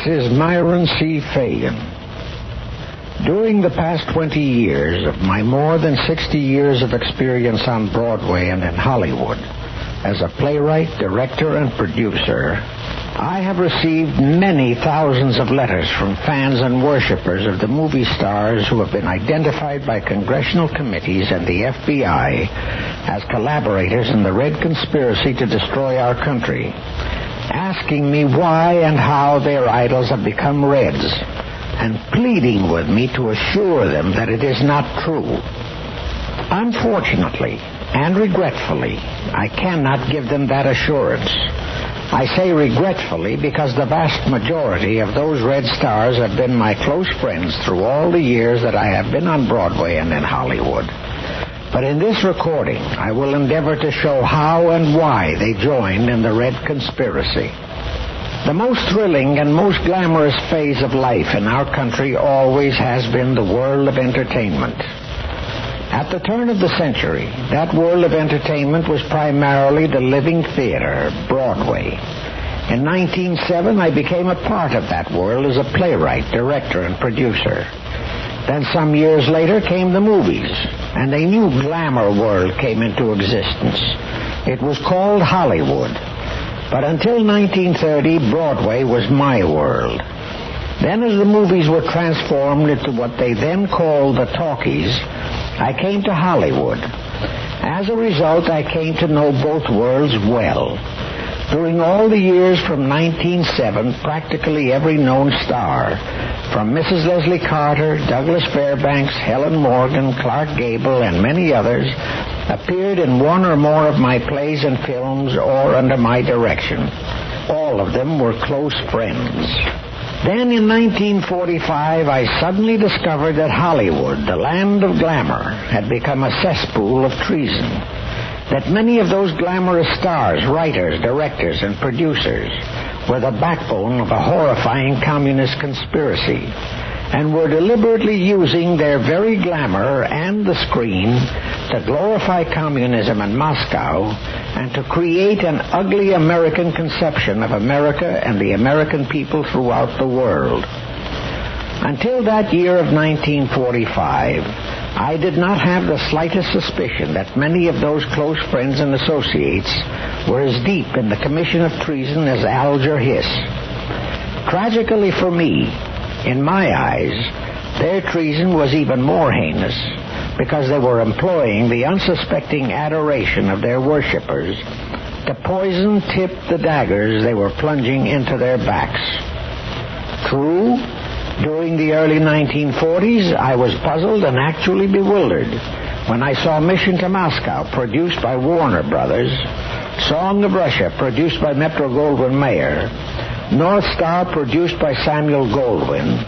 This is Myron C. Fagan. During the past 20 years of my more than 60 years of experience on Broadway and in Hollywood, as a playwright, director, and producer, I have received many thousands of letters from fans and worshipers of the movie stars who have been identified by congressional committees and the FBI as collaborators in the Red Conspiracy to destroy our country, asking me why and how their idols have become Reds, and pleading with me to assure them that it is not true. Unfortunately and regretfully, I cannot give them that assurance. I say regretfully because the vast majority of those Red stars have been my close friends through all the years that I have been on Broadway and in Hollywood. But in this recording, I will endeavor to show how and why they joined in the Red Conspiracy. The most thrilling and most glamorous phase of life in our country always has been the world of entertainment. At the turn of the century, that world of entertainment was primarily the living theater, Broadway. In 1907, I became a part of that world as a playwright, director, and producer. Then some years later came the movies, and a new glamour world came into existence. It was called Hollywood. But until 1930, Broadway was my world. Then as the movies were transformed into what they then called the talkies, I came to Hollywood. As a result, I came to know both worlds well. During all the years from 1907, practically every known star, from Mrs. Leslie Carter, Douglas Fairbanks, Helen Morgan, Clark Gable, and many others, appeared in one or more of my plays and films or under my direction. All of them were close friends. Then in 1945, I suddenly discovered that Hollywood, the land of glamour, had become a cesspool of treason. That many of those glamorous stars, writers, directors, and producers were the backbone of a horrifying communist conspiracy, and were deliberately using their very glamour and the screen to glorify communism in Moscow and to create an ugly American conception of America and the American people throughout the world. Until that year of 1945, I did not have the slightest suspicion that many of those close friends and associates were as deep in the commission of treason as Alger Hiss. Tragically for me, in my eyes, their treason was even more heinous because they were employing the unsuspecting adoration of their worshippers to poison tip the daggers they were plunging into their backs. True, during the early 1940s, I was puzzled and actually bewildered when I saw Mission to Moscow, produced by Warner Brothers, Song of Russia, produced by Metro-Goldwyn-Mayer, North Star, produced by Samuel Goldwyn,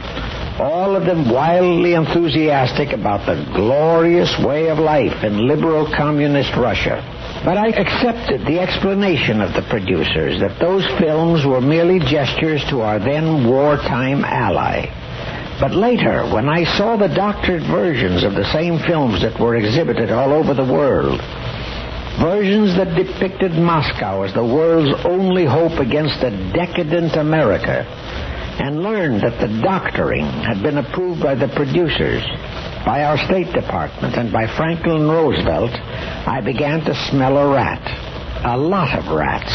all of them wildly enthusiastic about the glorious way of life in liberal communist Russia. But I accepted the explanation of the producers that those films were merely gestures to our then wartime ally. But later, when I saw the doctored versions of the same films that were exhibited all over the world, versions that depicted Moscow as the world's only hope against a decadent America, and learned that the doctoring had been approved by the producers, by our State Department, and by Franklin Roosevelt, I began to smell a rat. A lot of rats.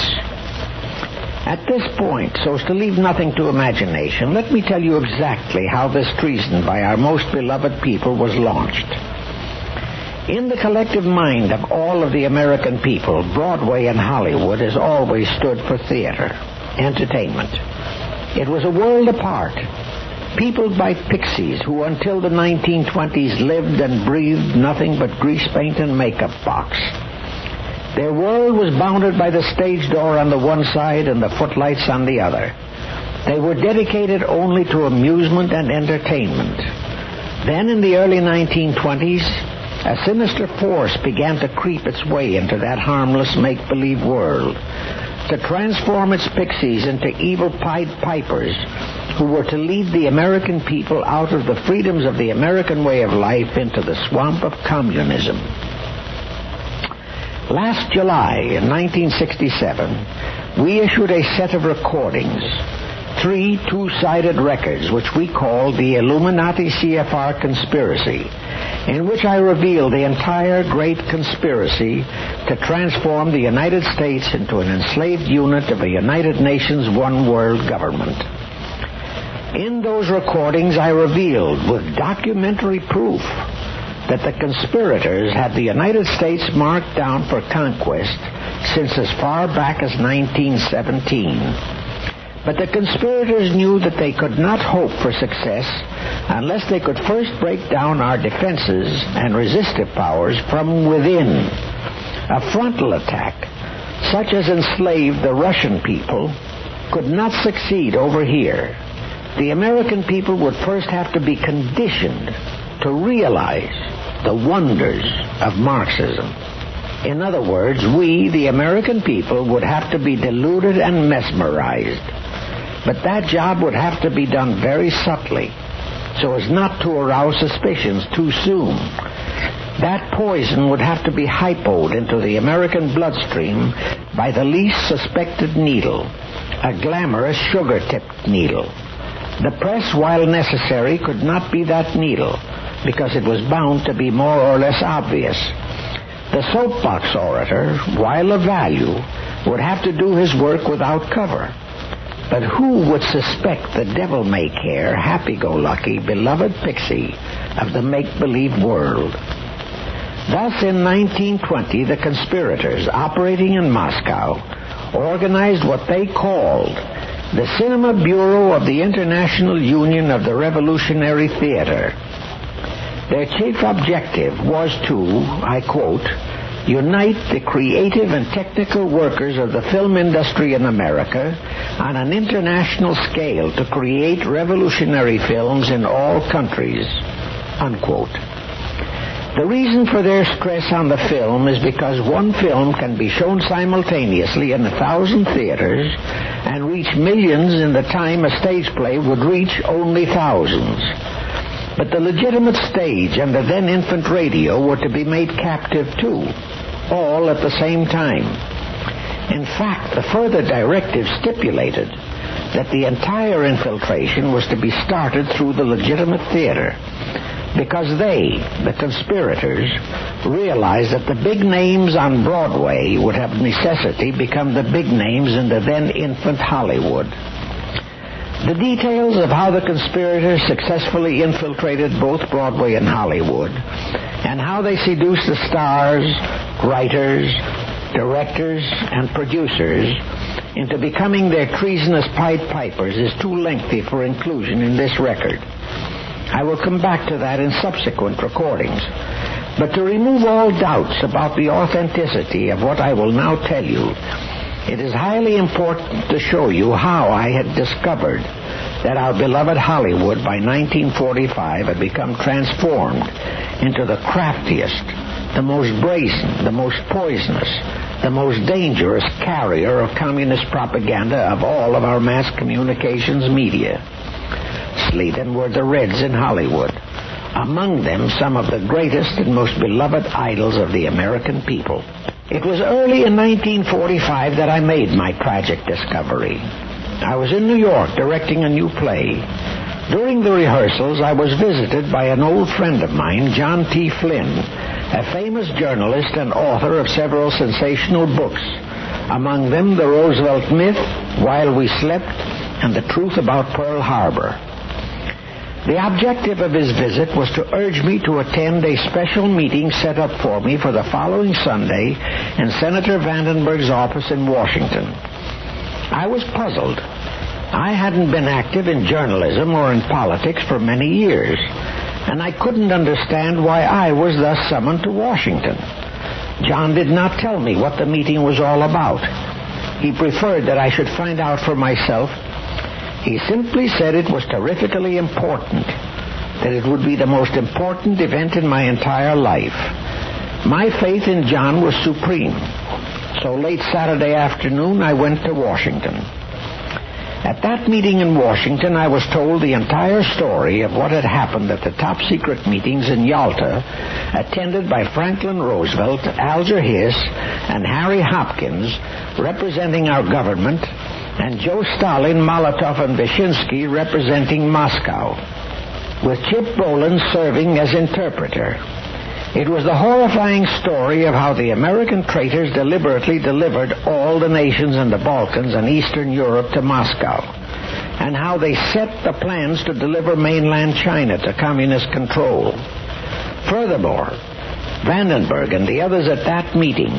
At this point, so as to leave nothing to imagination, let me tell you exactly how this treason by our most beloved people was launched. In the collective mind of all of the American people, Broadway and Hollywood has always stood for theater, entertainment. It was a world apart, peopled by pixies who until the 1920s lived and breathed nothing but grease paint and makeup box. Their world was bounded by the stage door on the one side and the footlights on the other. They were dedicated only to amusement and entertainment. Then in the early 1920s, a sinister force began to creep its way into that harmless make-believe world, to transform its pixies into evil Pied Pipers who were to lead the American people out of the freedoms of the American way of life into the swamp of communism. Last July, in 1967, we issued a set of recordings 3 two-sided records, which we call the Illuminati CFR Conspiracy, in which I reveal the entire great conspiracy to transform the United States into an enslaved unit of a United Nations one-world government. In those recordings, I revealed with documentary proof that the conspirators had the United States marked down for conquest since as far back as 1917. But the conspirators knew that they could not hope for success unless they could first break down our defenses and resistive powers from within. A frontal attack, such as enslaved the Russian people, could not succeed over here. The American people would first have to be conditioned to realize the wonders of Marxism. In other words, we, the American people, would have to be deluded and mesmerized. But that job would have to be done very subtly, so as not to arouse suspicions too soon. That poison would have to be hypoed into the American bloodstream by the least suspected needle, a glamorous sugar-tipped needle. The press, while necessary, could not be that needle, because it was bound to be more or less obvious. The soapbox orator, while of value, would have to do his work without cover. But who would suspect the devil-may-care, happy-go-lucky, beloved pixie of the make-believe world? Thus, in 1920, the conspirators, operating in Moscow, organized what they called the Cinema Bureau of the International Union of the Revolutionary Theater. Their chief objective was to, I quote, unite the creative and technical workers of the film industry in America on an international scale to create revolutionary films in all countries, unquote. The reason for their stress on the film is because one film can be shown simultaneously in 1,000 theaters and reach millions in the time a stage play would reach only thousands. But the legitimate stage and the then infant radio were to be made captive too, all at the same time. In fact, the further directive stipulated that the entire infiltration was to be started through the legitimate theater, because they, the conspirators, realized that the big names on Broadway would have necessity become the big names in the then infant Hollywood. The details of how the conspirators successfully infiltrated both Broadway and Hollywood, and how they seduced the stars, writers, directors, and producers into becoming their treasonous Pied Pipers is too lengthy for inclusion in this record. I will come back to that in subsequent recordings. But to remove all doubts about the authenticity of what I will now tell you, it is highly important to show you how I had discovered that our beloved Hollywood by 1945 had become transformed into the craftiest, the most brazen, the most poisonous, the most dangerous carrier of communist propaganda of all of our mass communications media. Sleaton were the Reds in Hollywood, among them some of the greatest and most beloved idols of the American people. It was early in 1945 that I made my tragic discovery. I was in New York directing a new play. During the rehearsals, I was visited by an old friend of mine, John T. Flynn, a famous journalist and author of several sensational books, among them The Roosevelt Myth, While We Slept, and The Truth About Pearl Harbor. The objective of his visit was to urge me to attend a special meeting set up for me for the following Sunday in Senator Vandenberg's office in Washington. I was puzzled. I hadn't been active in journalism or in politics for many years, and I couldn't understand why I was thus summoned to Washington. John did not tell me what the meeting was all about. He preferred that I should find out for myself. He simply said it was terrifically important, that it would be the most important event in my entire life. My faith in John was supreme. So late Saturday afternoon, I went to Washington. At that meeting in Washington, I was told the entire story of what had happened at the top-secret meetings in Yalta, attended by Franklin Roosevelt, Alger Hiss, and Harry Hopkins, representing our government, and Joe Stalin, Molotov, and Vyshinsky representing Moscow, with Chip Boland serving as interpreter. It was the horrifying story of how the American traitors deliberately delivered all the nations in the Balkans and Eastern Europe to Moscow, and how they set the plans to deliver mainland China to communist control. Furthermore, Vandenberg and the others at that meeting,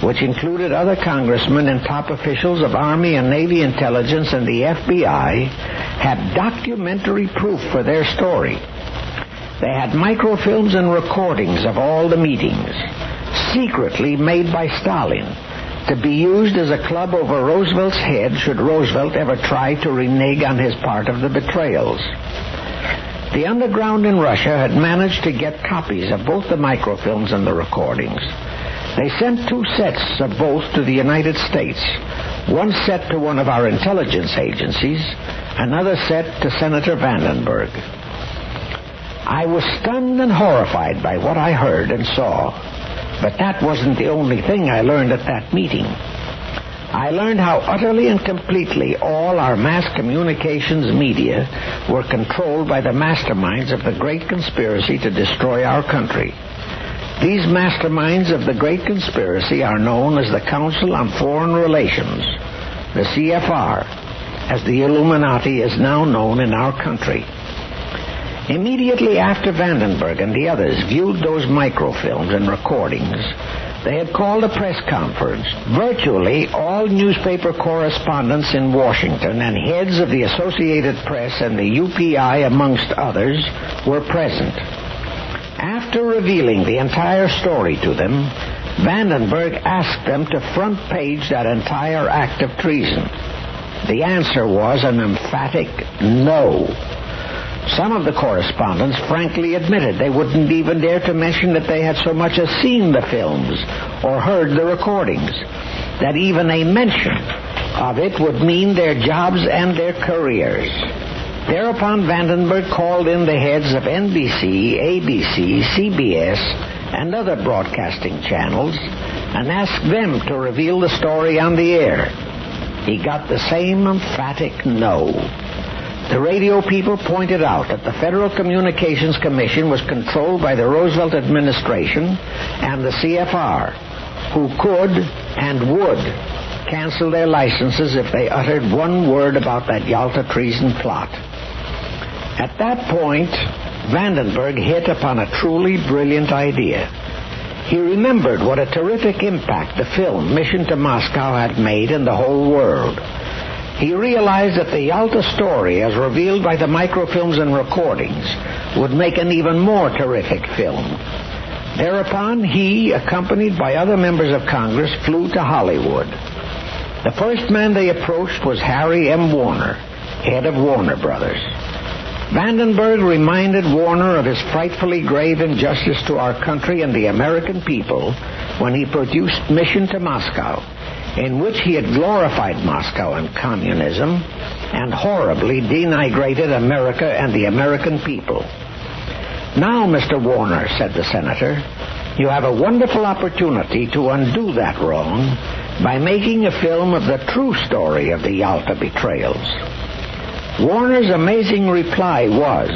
which included other congressmen and top officials of Army and Navy intelligence and the FBI, had documentary proof for their story. They had microfilms and recordings of all the meetings, secretly made by Stalin, to be used as a club over Roosevelt's head should Roosevelt ever try to renege on his part of the betrayals. The underground in Russia had managed to get copies of both the microfilms and the recordings. They sent 2 sets of both to the United States, one set to one of our intelligence agencies, another set to Senator Vandenberg. I was stunned and horrified by what I heard and saw, but that wasn't the only thing I learned at that meeting. I learned how utterly and completely all our mass communications media were controlled by the masterminds of the great conspiracy to destroy our country. These masterminds of the great conspiracy are known as the Council on Foreign Relations, the CFR, as the Illuminati is now known in our country. Immediately after Vandenberg and the others viewed those microfilms and recordings, they had called a press conference. Virtually all newspaper correspondents in Washington and heads of the Associated Press and the UPI, amongst others, were present. After revealing the entire story to them, Vandenberg asked them to front page that entire act of treason. The answer was an emphatic no. Some of the correspondents frankly admitted they wouldn't even dare to mention that they had so much as seen the films or heard the recordings, that even a mention of it would mean their jobs and their careers. Thereupon Vandenberg called in the heads of NBC, ABC, CBS, and other broadcasting channels and asked them to reveal the story on the air. He got the same emphatic no. The radio people pointed out that the Federal Communications Commission was controlled by the Roosevelt administration and the CFR, who could and would cancel their licenses if they uttered one word about that Yalta treason plot. At that point, Vandenberg hit upon a truly brilliant idea. He remembered what a terrific impact the film Mission to Moscow had made in the whole world. He realized that the Yalta story, as revealed by the microfilms and recordings, would make an even more terrific film. Thereupon, he, accompanied by other members of Congress, flew to Hollywood. The first man they approached was Harry M. Warner, head of Warner Brothers. Vandenberg reminded Warner of his frightfully grave injustice to our country and the American people when he produced Mission to Moscow, in which he had glorified Moscow and communism and horribly denigrated America and the American people. Now, Mr. Warner, said the senator, you have a wonderful opportunity to undo that wrong by making a film of the true story of the Yalta betrayals. Warner's amazing reply was,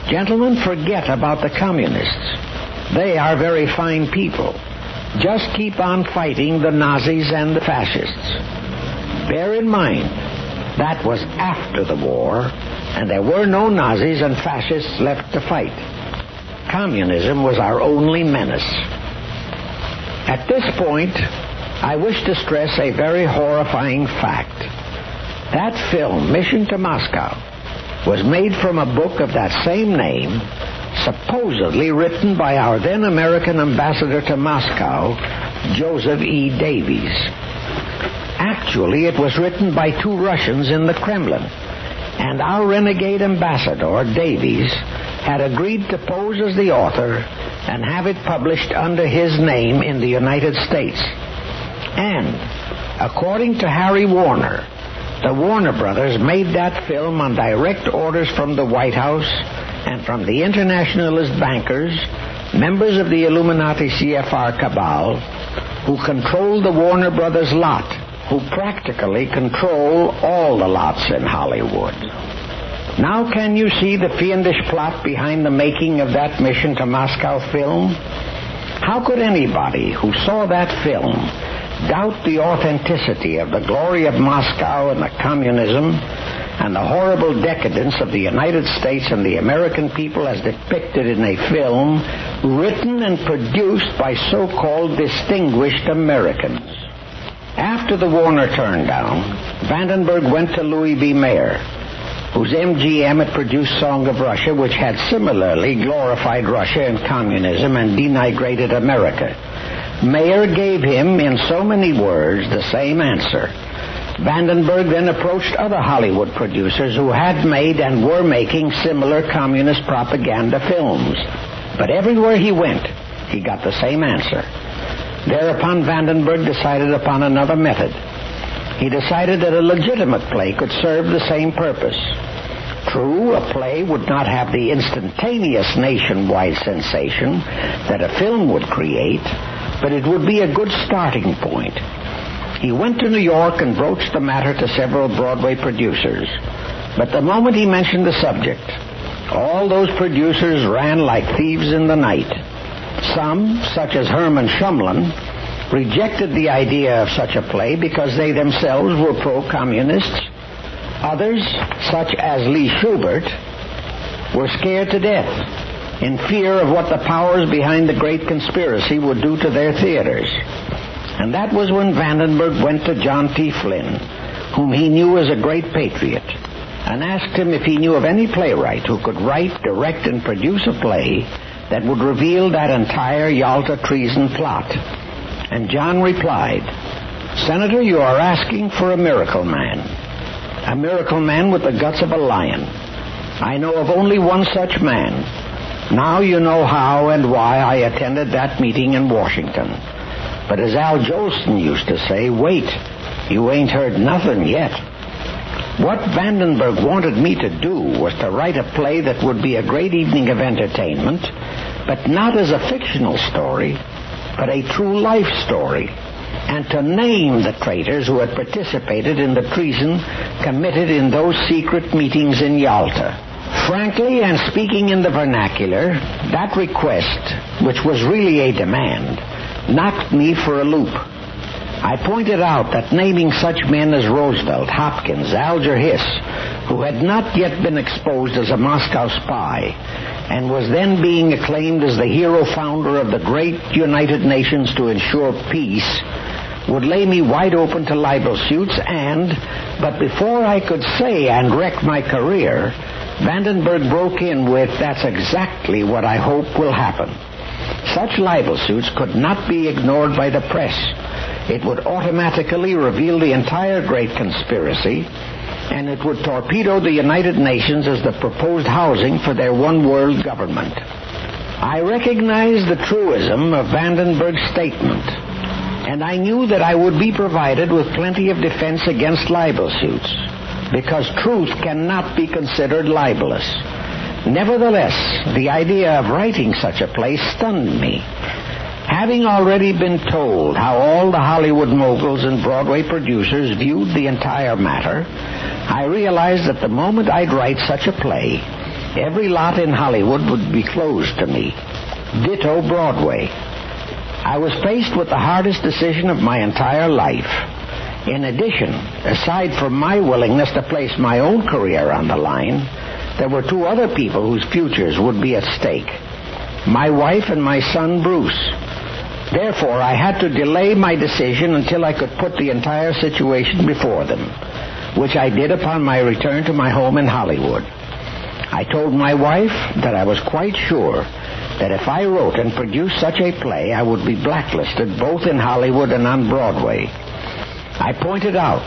gentlemen, forget about the communists. They are very fine people. Just keep on fighting the Nazis and the fascists. Bear in mind, that was after the war, and there were no Nazis and fascists left to fight. Communism was our only menace. At this point, I wish to stress a very horrifying fact. That film, Mission to Moscow, was made from a book of that same name, supposedly written by our then American ambassador to Moscow, Joseph E. Davies. Actually, it was written by 2 Russians in the Kremlin, and our renegade ambassador, Davies, had agreed to pose as the author and have it published under his name in the United States. And, according to Harry Warner, the Warner Brothers made that film on direct orders from the White House and from the internationalist bankers, members of the Illuminati CFR cabal, who controlled the Warner Brothers lot who practically control all the lots in Hollywood. Now can you see the fiendish plot behind the making of that Mission to Moscow film? How could anybody who saw that film doubt the authenticity of the glory of Moscow and the communism and the horrible decadence of the United States and the American people as depicted in a film written and produced by so-called distinguished Americans? After the Warner turndown, Vandenberg went to Louis B. Mayer, whose MGM had produced Song of Russia, which had similarly glorified Russia and communism and denigrated America. Mayer gave him, in so many words, the same answer. Vandenberg then approached other Hollywood producers who had made and were making similar communist propaganda films. But everywhere he went, he got the same answer. Thereupon Vandenberg decided upon another method. He decided that a legitimate play could serve the same purpose. True, a play would not have the instantaneous nationwide sensation that a film would create, but it would be a good starting point. He went to New York and broached the matter to several Broadway producers. But the moment he mentioned the subject, all those producers ran like thieves in the night. Some, such as Herman Shumlin, rejected the idea of such a play because they themselves were pro-communists. Others, such as Lee Schubert, were scared to death in fear of what the powers behind the great conspiracy would do to their theaters. And that was when Vandenberg went to John T. Flynn, whom he knew as a great patriot, and asked him if he knew of any playwright who could write, direct, and produce a play that would reveal that entire Yalta treason plot. And John replied, "Senator, you are asking for a miracle man with the guts of a lion. I know of only one such man. Now you know how and why I attended that meeting in Washington. But as Al Jolson used to say, wait, you ain't heard nothing yet." What Vandenberg wanted me to do was to write a play that would be a great evening of entertainment, but not as a fictional story, but a true life story, and to name the traitors who had participated in the treason committed in those secret meetings in Yalta. Frankly, and speaking in the vernacular, that request, which was really a demand, knocked me for a loop. I pointed out that naming such men as Roosevelt, Hopkins, Alger Hiss, who had not yet been exposed as a Moscow spy, and was then being acclaimed as the hero founder of the great United Nations to ensure peace, would lay me wide open to libel suits, but before I could say and wreck my career, Vandenberg broke in with, "That's exactly what I hope will happen." Such libel suits could not be ignored by the press. It would automatically reveal the entire great conspiracy, and it would torpedo the United Nations as the proposed housing for their one-world government. I recognized the truism of Vandenberg's statement, and I knew that I would be provided with plenty of defense against libel suits, because truth cannot be considered libelous. Nevertheless, the idea of writing such a play stunned me. Having already been told how all the Hollywood moguls and Broadway producers viewed the entire matter, I realized that the moment I'd write such a play, every lot in Hollywood would be closed to me. Ditto Broadway. I was faced with the hardest decision of my entire life. In addition, aside from my willingness to place my own career on the line, there were two other people whose futures would be at stake: my wife and my son Bruce. Therefore, I had to delay my decision until I could put the entire situation before them, which I did upon my return to my home in Hollywood. I told my wife that I was quite sure that if I wrote and produced such a play, I would be blacklisted both in Hollywood and on Broadway. I pointed out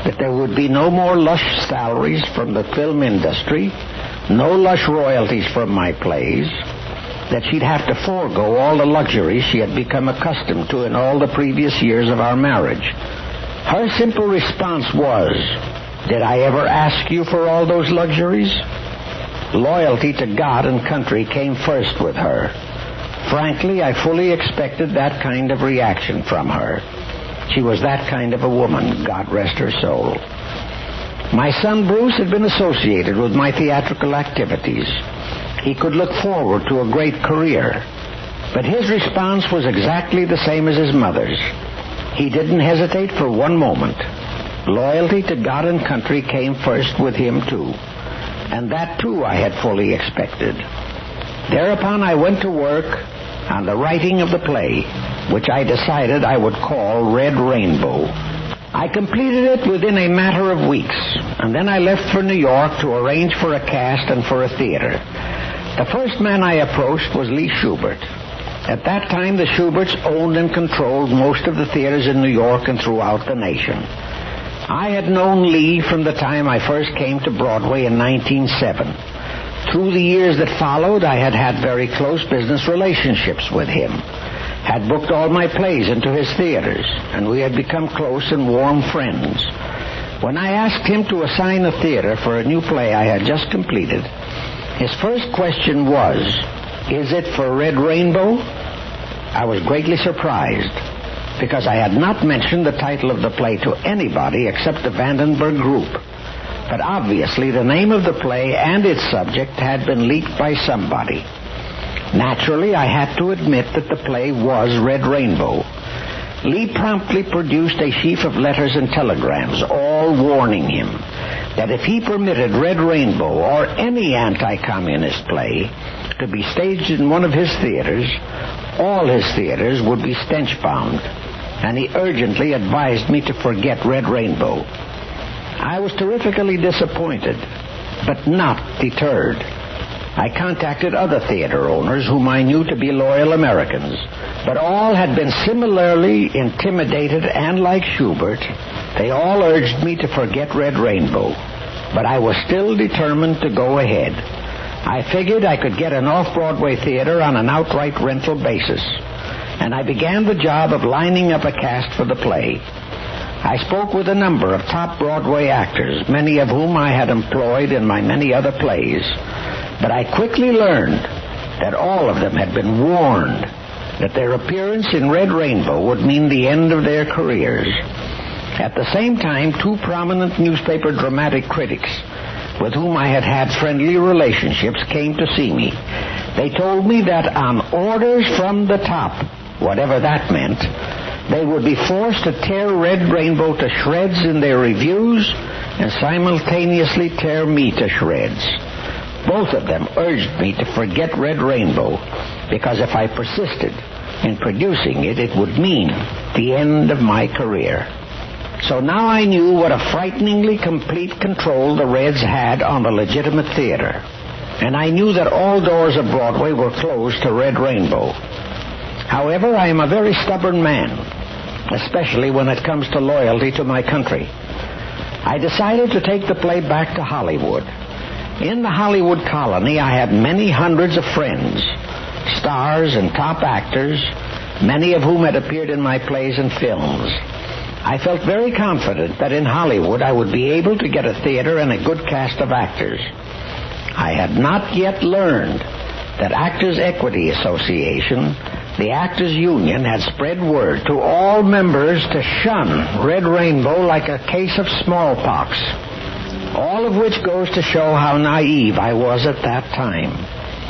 that there would be no more lush salaries from the film industry, no lush royalties from my plays, that she'd have to forego all the luxuries she had become accustomed to in all the previous years of our marriage. Her simple response was, "Did I ever ask you for all those luxuries?" Loyalty to God and country came first with her. Frankly, I fully expected that kind of reaction from her. She was that kind of a woman, God rest her soul. My son Bruce had been associated with my theatrical activities. He could look forward to a great career. But his response was exactly the same as his mother's. He didn't hesitate for one moment. Loyalty to God and country came first with him, too. And that, too, I had fully expected. Thereupon I went to work on the writing of the play, which I decided I would call Red Rainbow. I completed it within a matter of weeks, and then I left for New York to arrange for a cast and for a theater. The first man I approached was Lee Shubert. At that time, the Shuberts owned and controlled most of the theaters in New York and throughout the nation. I had known Lee from the time I first came to Broadway in 1907. Through the years that followed, I had had very close business relationships with him, had booked all my plays into his theaters, and we had become close and warm friends. When I asked him to assign a theater for a new play I had just completed, his first question was, "Is it for Red Rainbow?" I was greatly surprised, because I had not mentioned the title of the play to anybody except the Vandenberg group. But obviously the name of the play and its subject had been leaked by somebody. Naturally, I had to admit that the play was Red Rainbow. Lee promptly produced a sheaf of letters and telegrams, all warning him that if he permitted Red Rainbow or any anti-communist play to be staged in one of his theaters, all his theaters would be stench-bound, and he urgently advised me to forget Red Rainbow. I was terrifically disappointed, but not deterred. I contacted other theater owners whom I knew to be loyal Americans, but all had been similarly intimidated, and like Shubert, they all urged me to forget Red Rainbow. But I was still determined to go ahead. I figured I could get an off-Broadway theater on an outright rental basis, and I began the job of lining up a cast for the play. I spoke with a number of top Broadway actors, many of whom I had employed in my many other plays, but I quickly learned that all of them had been warned that their appearance in Red Rainbow would mean the end of their careers. At the same time, two prominent newspaper dramatic critics with whom I had had friendly relationships came to see me. They told me that on orders from the top, whatever that meant, they would be forced to tear Red Rainbow to shreds in their reviews and simultaneously tear me to shreds. Both of them urged me to forget Red Rainbow because if I persisted in producing it, it would mean the end of my career. So now I knew what a frighteningly complete control the Reds had on the legitimate theater. And I knew that all doors of Broadway were closed to Red Rainbow. However, I am a very stubborn man, especially when it comes to loyalty to my country. I decided to take the play back to Hollywood. In the Hollywood colony, I had many hundreds of friends, stars and top actors, many of whom had appeared in my plays and films. I felt very confident that in Hollywood I would be able to get a theater and a good cast of actors. I had not yet learned that Actors' Equity Association, the Actors' Union, had spread word to all members to shun Red Rainbow like a case of smallpox. All of which goes to show how naive I was at that time,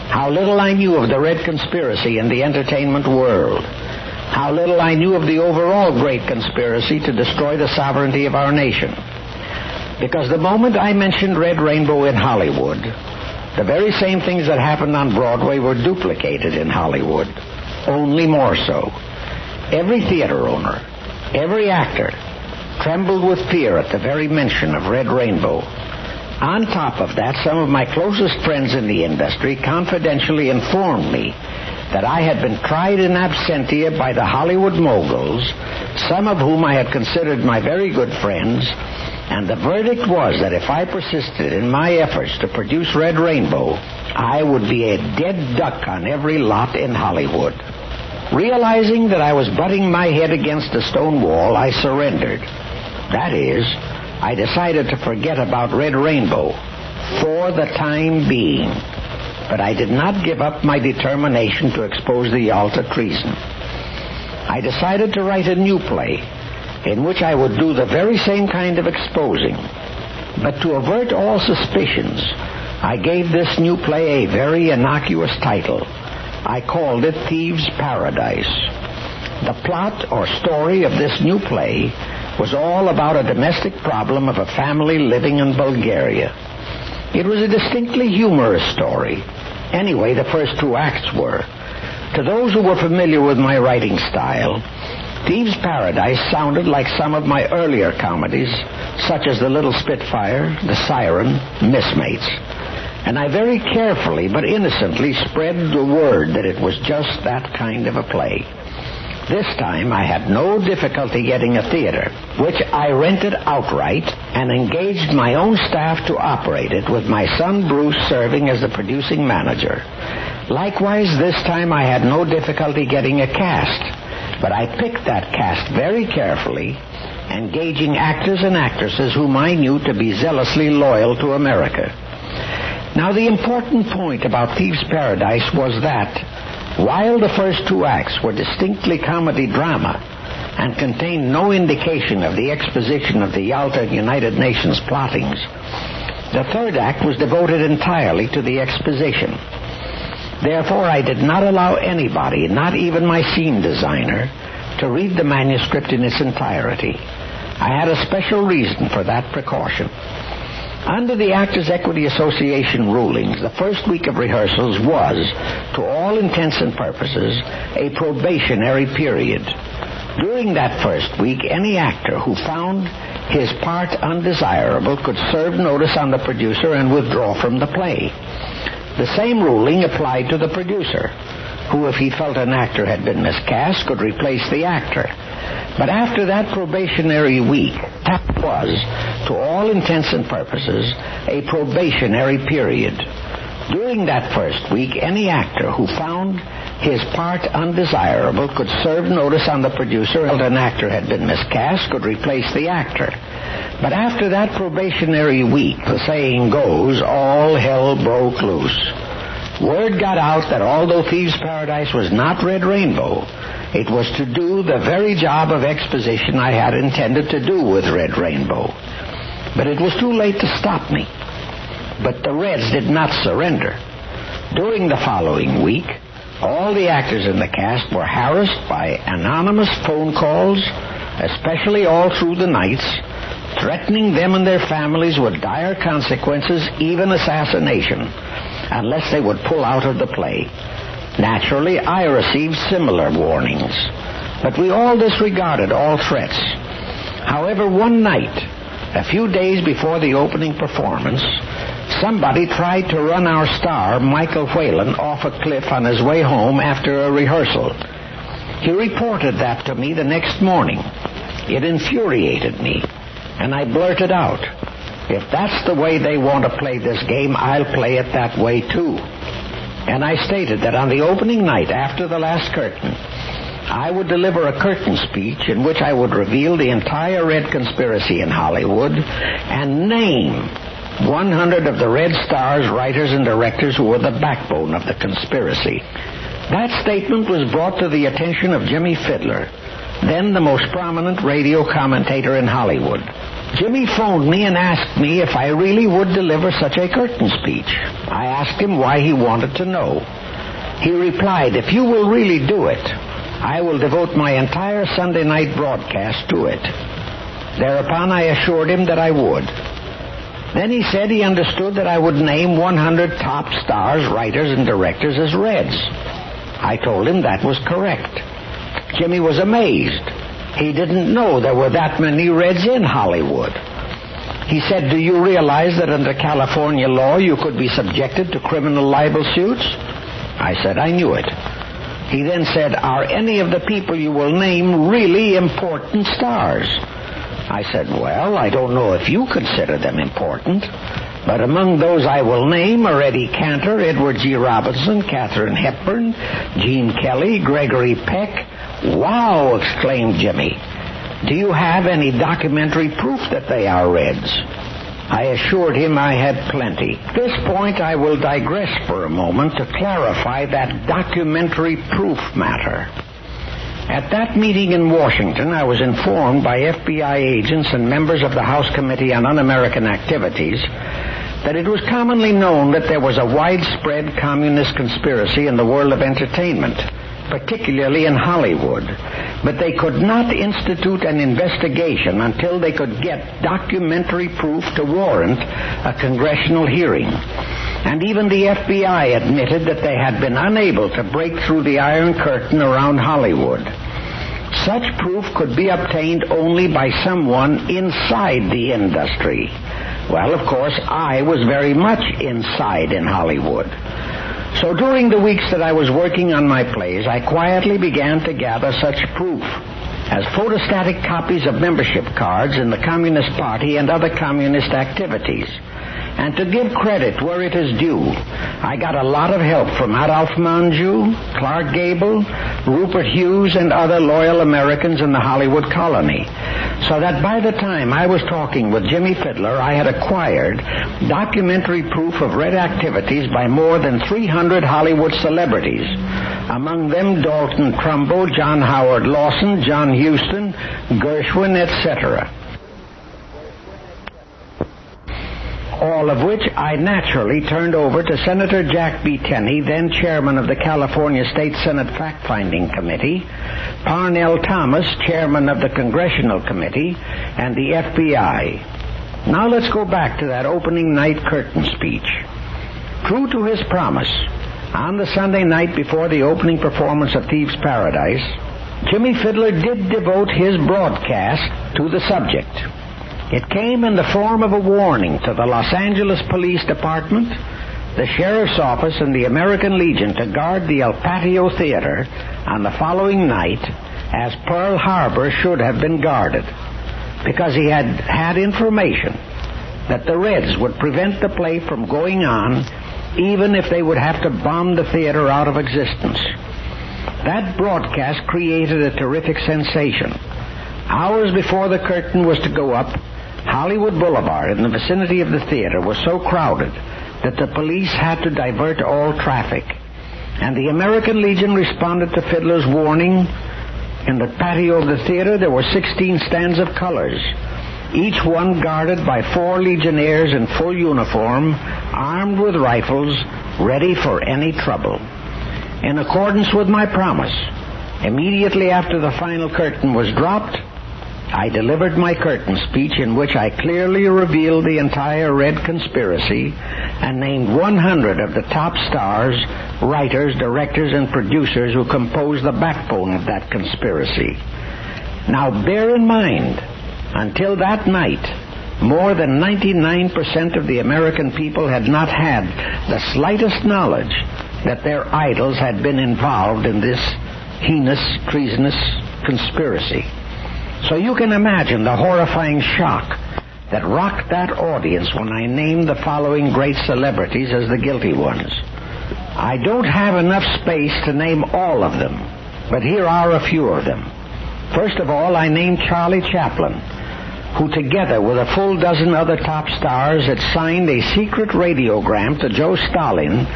how little I knew of the Red Conspiracy in the entertainment world, how little I knew of the overall great conspiracy to destroy the sovereignty of our nation. Because the moment I mentioned Red Rainbow in Hollywood, the very same things that happened on Broadway were duplicated in Hollywood, only more so. Every theater owner, every actor, trembled with fear at the very mention of Red Rainbow. On top of that, some of my closest friends in the industry confidentially informed me that I had been tried in absentia by the Hollywood moguls, some of whom I had considered my very good friends, and the verdict was that if I persisted in my efforts to produce Red Rainbow, I would be a dead duck on every lot in Hollywood. Realizing that I was butting my head against a stone wall, I surrendered. That is, I decided to forget about Red Rainbow for the time being. But I did not give up my determination to expose the Yalta treason. I decided to write a new play, in which I would do the very same kind of exposing. But to avert all suspicions, I gave this new play a very innocuous title. I called it Thieves' Paradise. The plot or story of this new play was all about a domestic problem of a family living in Bulgaria. It was a distinctly humorous story. Anyway, the first 2 acts were. To those who were familiar with my writing style, Thieves' Paradise sounded like some of my earlier comedies, such as The Little Spitfire, The Siren, Mistmates. And I very carefully but innocently spread the word that it was just that kind of a play. This time I had no difficulty getting a theater, which I rented outright and engaged my own staff to operate it, with my son Bruce serving as the producing manager. Likewise, this time I had no difficulty getting a cast, but I picked that cast very carefully, engaging actors and actresses whom I knew to be zealously loyal to America. Now, the important point about Thieves' Paradise was that, while the first 2 acts were distinctly comedy drama and contained no indication of the exposition of the Yalta United Nations plottings, the 3rd act was devoted entirely to the exposition. Therefore, I did not allow anybody, not even my scene designer, to read the manuscript in its entirety. I had a special reason for that precaution. Under the Actors' Equity Association rulings, the first week of rehearsals was, to all intents and purposes, a probationary period. During that first week, any actor who found his part undesirable could serve notice on the producer and withdraw from the play. The same ruling applied to the producer, who, if he felt an actor had been miscast, could replace the actor. But after that probationary week, that was, to all intents and purposes, a probationary period. During that first week, any actor who found his part undesirable could serve notice on the producer, and an actor had been miscast, could replace the actor. But after that probationary week, the saying goes, all hell broke loose. Word got out that although Thieves' Paradise was not Red Rainbow, it was to do the very job of exposition I had intended to do with Red Rainbow. But it was too late to stop me. But the Reds did not surrender. During the following week, all the actors in the cast were harassed by anonymous phone calls, especially all through the nights, threatening them and their families with dire consequences, even assassination, unless they would pull out of the play. Naturally, I received similar warnings, but we all disregarded all threats. However, one night, a few days before the opening performance, somebody tried to run our star, Michael Whalen, off a cliff on his way home after a rehearsal. He reported that to me the next morning. It infuriated me, and I blurted out, if that's the way they want to play this game, I'll play it that way too. And I stated that on the opening night, after the last curtain, I would deliver a curtain speech in which I would reveal the entire Red conspiracy in Hollywood and name 100 of the Red Star's writers and directors who were the backbone of the conspiracy. That statement was brought to the attention of Jimmy Fiddler, then the most prominent radio commentator in Hollywood. Jimmy phoned me and asked me if I really would deliver such a curtain speech. I asked him why he wanted to know. He replied, if you will really do it, I will devote my entire Sunday night broadcast to it. Thereupon I assured him that I would. Then he said he understood that I would name 100 top stars, writers, and directors as Reds. I told him that was correct. Jimmy was amazed. He didn't know there were that many Reds in Hollywood. He said, do you realize that under California law you could be subjected to criminal libel suits? I said I knew it. He then said, are any of the people you will name really important stars? I said, well, I don't know if you consider them important, but among those I will name are Eddie Cantor, Edward G. Robinson, Katharine Hepburn, Gene Kelly, Gregory Peck. Wow, exclaimed Jimmy. Do you have any documentary proof that they are Reds? I assured him I had plenty. At this point, I will digress for a moment to clarify that documentary proof matter. At that meeting in Washington, I was informed by FBI agents and members of the House Committee on Un-American Activities that it was commonly known that there was a widespread communist conspiracy in the world of entertainment, particularly in Hollywood, but they could not institute an investigation until they could get documentary proof to warrant a congressional hearing. And even the FBI admitted that they had been unable to break through the Iron Curtain around Hollywood. Such proof could be obtained only by someone inside the industry. Well, of course, I was very much inside in Hollywood. So during the weeks that I was working on my plays, I quietly began to gather such proof as photostatic copies of membership cards in the Communist Party and other communist activities. And to give credit where it is due, I got a lot of help from Adolph Manju, Clark Gable, Rupert Hughes, and other loyal Americans in the Hollywood colony. So that by the time I was talking with Jimmy Fiddler, I had acquired documentary proof of Red activities by more than 300 Hollywood celebrities. Among them Dalton Trumbo, John Howard Lawson, John Huston, Gershwin, etc. All of which I naturally turned over to Senator Jack B. Tenney, then chairman of the California State Senate Fact-Finding Committee, Parnell Thomas, chairman of the Congressional Committee, and the FBI. Now let's go back to that opening night curtain speech. True to his promise, on the Sunday night before the opening performance of Thieves' Paradise, Jimmy Fiddler did devote his broadcast to the subject. It came in the form of a warning to the Los Angeles Police Department, the Sheriff's Office, and the American Legion to guard the El Patio Theater on the following night as Pearl Harbor should have been guarded, because he had had information that the Reds would prevent the play from going on even if they would have to bomb the theater out of existence. That broadcast created a terrific sensation. Hours before the curtain was to go up, Hollywood Boulevard in the vicinity of the theater was so crowded that the police had to divert all traffic. And the American Legion responded to Fiddler's warning. In the patio of the theater there were 16 stands of colors, each one guarded by 4 legionnaires in full uniform, armed with rifles, ready for any trouble. In accordance with my promise, immediately after the final curtain was dropped, I delivered my curtain speech in which I clearly revealed the entire Red conspiracy and named 100 of the top stars, writers, directors, and producers who composed the backbone of that conspiracy. Now bear in mind, until that night, more than 99% of the American people had not had the slightest knowledge that their idols had been involved in this heinous, treasonous conspiracy. So you can imagine the horrifying shock that rocked that audience when I named the following great celebrities as the guilty ones. I don't have enough space to name all of them, but here are a few of them. First of all, I named Charlie Chaplin, who together with a full dozen other top stars had signed a secret radiogram to Joe Stalin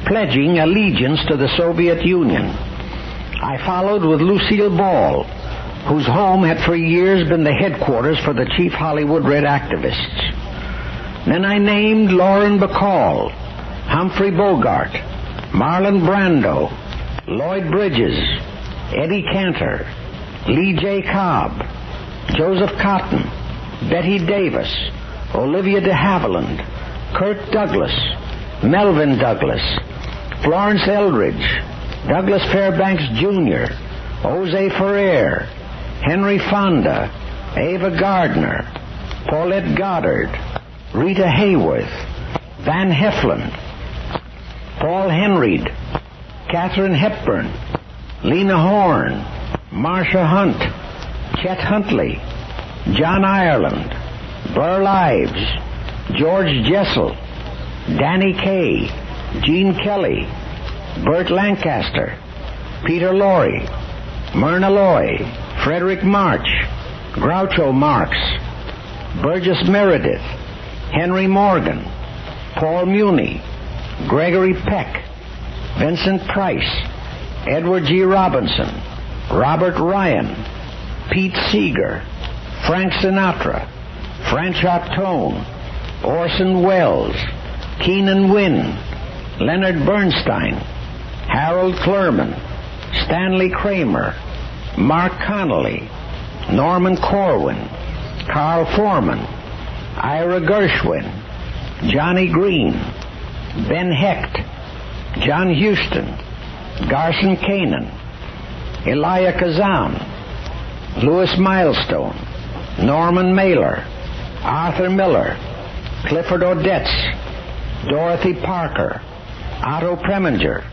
pledging allegiance to the Soviet Union. I followed with Lucille Ball, whose home had for years been the headquarters for the chief Hollywood Red activists. Then I named Lauren Bacall, Humphrey Bogart, Marlon Brando, Lloyd Bridges, Eddie Cantor, Lee J. Cobb, Joseph Cotton, Betty Davis, Olivia de Havilland, Kirk Douglas, Melvin Douglas, Florence Eldridge, Douglas Fairbanks Jr., Jose Ferrer, Henry Fonda, Ava Gardner, Paulette Goddard, Rita Hayworth, Van Heflin, Paul Henreid, Katharine Hepburn, Lena Horne, Marsha Hunt, Chet Huntley, John Ireland, Burl Ives, George Jessel, Danny Kaye, Gene Kelly, Burt Lancaster, Peter Lorre, Myrna Loy, Frederick March, Groucho Marx, Burgess Meredith, Henry Morgan, Paul Muni, Gregory Peck, Vincent Price, Edward G. Robinson, Robert Ryan, Pete Seeger, Frank Sinatra, Franchot Tone, Orson Welles, Keenan Wynn, Leonard Bernstein, Harold Clurman, Stanley Kramer, Mark Connolly, Norman Corwin, Carl Foreman, Ira Gershwin, Johnny Green, Ben Hecht, John Huston, Garson Kanin, Elia Kazan, Louis Milestone, Norman Mailer, Arthur Miller, Clifford Odets, Dorothy Parker, Otto Preminger,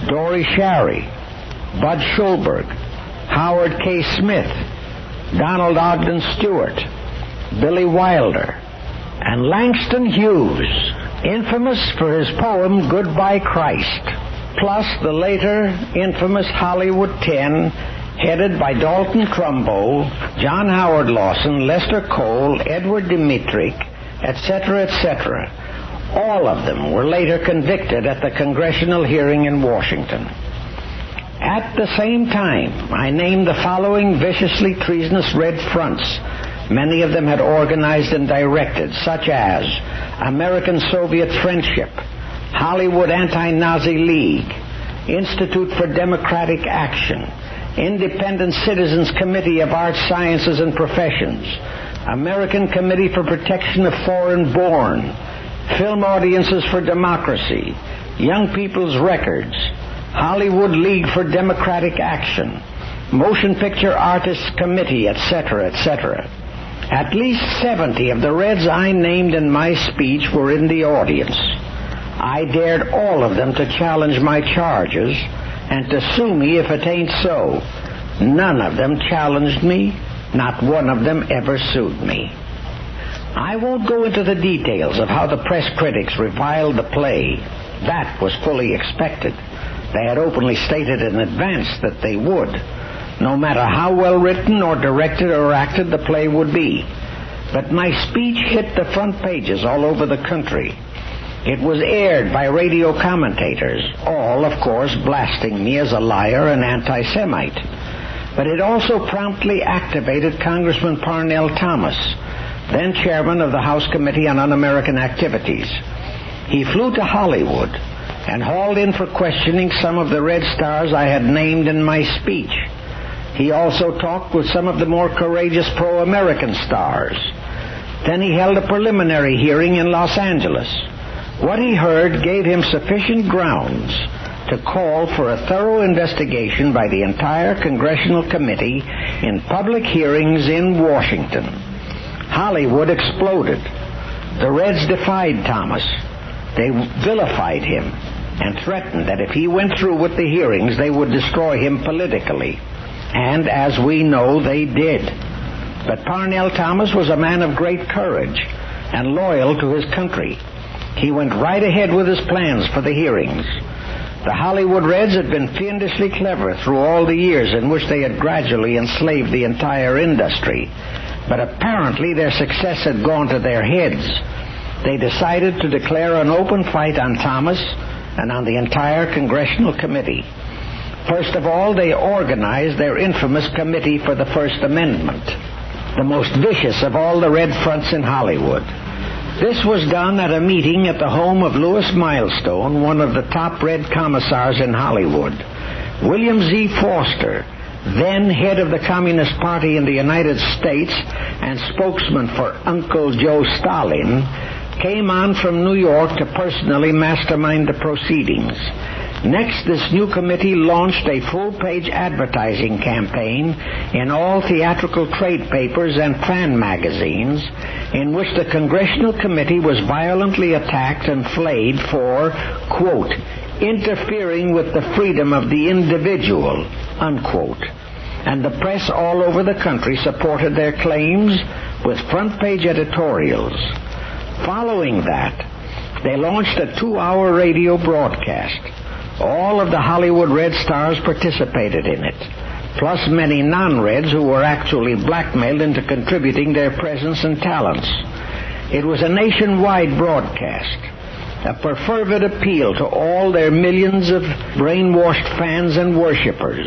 Dory Shary, Bud Schulberg, Howard K. Smith, Donald Ogden Stewart, Billy Wilder, and Langston Hughes, infamous for his poem Goodbye Christ, plus the later infamous Hollywood 10, headed by Dalton Trumbo, John Howard Lawson, Lester Cole, Edward Dmytryk, etc., etc. All of them were later convicted at the congressional hearing in Washington. At the same time, I named the following viciously treasonous Red Fronts. Many of them had organized and directed, such as American-Soviet Friendship, Hollywood Anti-Nazi League, Institute for Democratic Action, Independent Citizens Committee of Arts, Sciences, and Professions, American Committee for Protection of Foreign-Born, Film Audiences for Democracy, Young People's Records, Hollywood League for Democratic Action, Motion Picture Artists Committee, etc., etc. At least 70 of the Reds I named in my speech were in the audience. I dared all of them to challenge my charges and to sue me if it ain't so. None of them challenged me. Not one of them ever sued me. I won't go into the details of how the press critics reviled the play. That was fully expected. They had openly stated in advance that they would. No matter how well written or directed or acted the play would be. But my speech hit the front pages all over the country. It was aired by radio commentators, all, of course, blasting me as a liar and anti-Semite. But it also promptly activated Congressman Parnell Thomas, then chairman of the House Committee on Un-American Activities. He flew to Hollywood and hauled in for questioning some of the Red Stars I had named in my speech. He also talked with some of the more courageous pro-American stars. Then he held a preliminary hearing in Los Angeles. What he heard gave him sufficient grounds to call for a thorough investigation by the entire Congressional Committee in public hearings in Washington. Hollywood exploded. The Reds defied Thomas. They vilified him and threatened that if he went through with the hearings, they would destroy him politically. And as we know, they did. But Parnell Thomas was a man of great courage and loyal to his country. He went right ahead with his plans for the hearings. The Hollywood Reds had been fiendishly clever through all the years in which they had gradually enslaved the entire industry. But apparently their success had gone to their heads. They decided to declare an open fight on Thomas and on the entire Congressional Committee. First of all, they organized their infamous Committee for the First Amendment, the most vicious of all the Red Fronts in Hollywood. This was done at a meeting at the home of Louis Milestone, one of the top Red commissars in Hollywood. William Z. Foster, then head of the Communist Party in the United States and spokesman for Uncle Joe Stalin, came on from New York to personally mastermind the proceedings. Next, this new committee launched a full-page advertising campaign in all theatrical trade papers and fan magazines in which the Congressional Committee was violently attacked and flayed for, quote, interfering with the freedom of the individual, unquote. And the press all over the country supported their claims with front-page editorials. Following that, they launched a 2-hour radio broadcast. All of the Hollywood Red Stars participated in it, plus many non-Reds who were actually blackmailed into contributing their presence and talents. It was a nationwide broadcast, a perfervid appeal to all their millions of brainwashed fans and worshippers.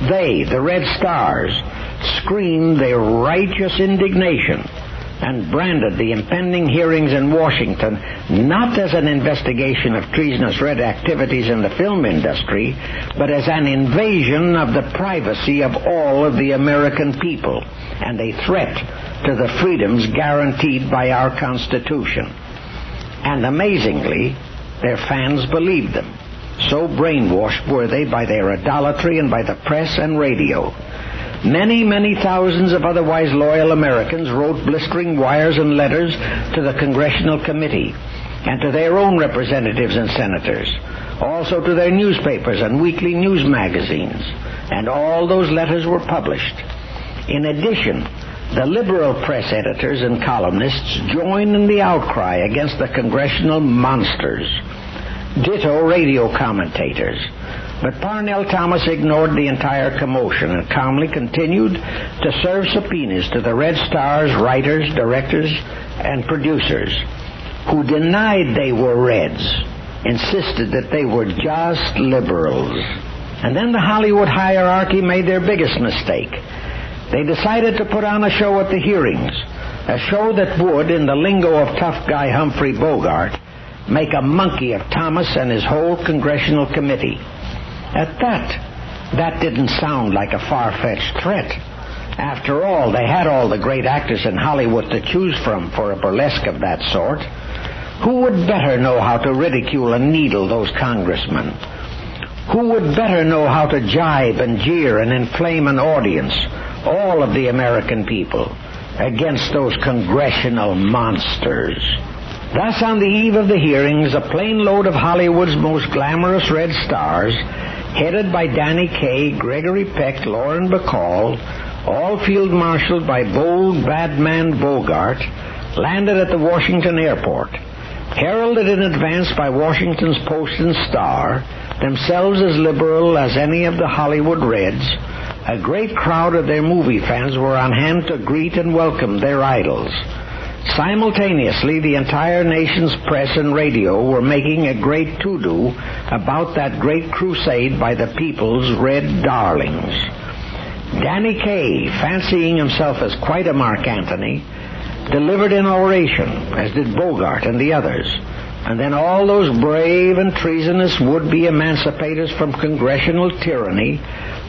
They, the Red Stars, screamed their righteous indignation and branded the impending hearings in Washington not as an investigation of treasonous Red activities in the film industry, but as an invasion of the privacy of all of the American people and a threat to the freedoms guaranteed by our Constitution. And amazingly, their fans believed them. So brainwashed were they by their idolatry and by the press and radio. Many, many thousands of otherwise loyal Americans wrote blistering wires and letters to the Congressional Committee and to their own representatives and senators, also to their newspapers and weekly news magazines, and all those letters were published. In addition, the liberal press editors and columnists joined in the outcry against the congressional monsters. Ditto radio commentators. But Parnell Thomas ignored the entire commotion and calmly continued to serve subpoenas to the Red Stars writers, directors, and producers who denied they were Reds, insisted that they were just liberals. And then the Hollywood hierarchy made their biggest mistake. They decided to put on a show at the hearings, a show that would, in the lingo of tough guy Humphrey Bogart, make a monkey of Thomas and his whole congressional committee. At that didn't sound like a far-fetched threat. After all, they had all the great actors in Hollywood to choose from for a burlesque of that sort. Who would better know how to ridicule and needle those congressmen? Who would better know how to jibe and jeer and inflame an audience, all of the American people, against those congressional monsters? Thus, on the eve of the hearings, a plane load of Hollywood's most glamorous Red Stars, headed by Danny Kaye, Gregory Peck, Lauren Bacall, all field-marshaled by bold bad man Bogart, landed at the Washington airport. Heralded in advance by Washington's Post and Star, themselves as liberal as any of the Hollywood Reds, a great crowd of their movie fans were on hand to greet and welcome their idols. Simultaneously, the entire nation's press and radio were making a great to-do about that great crusade by the people's Red darlings. Danny Kaye, fancying himself as quite a Mark Antony, delivered an oration, as did Bogart and the others. And then all those brave and treasonous would-be emancipators from congressional tyranny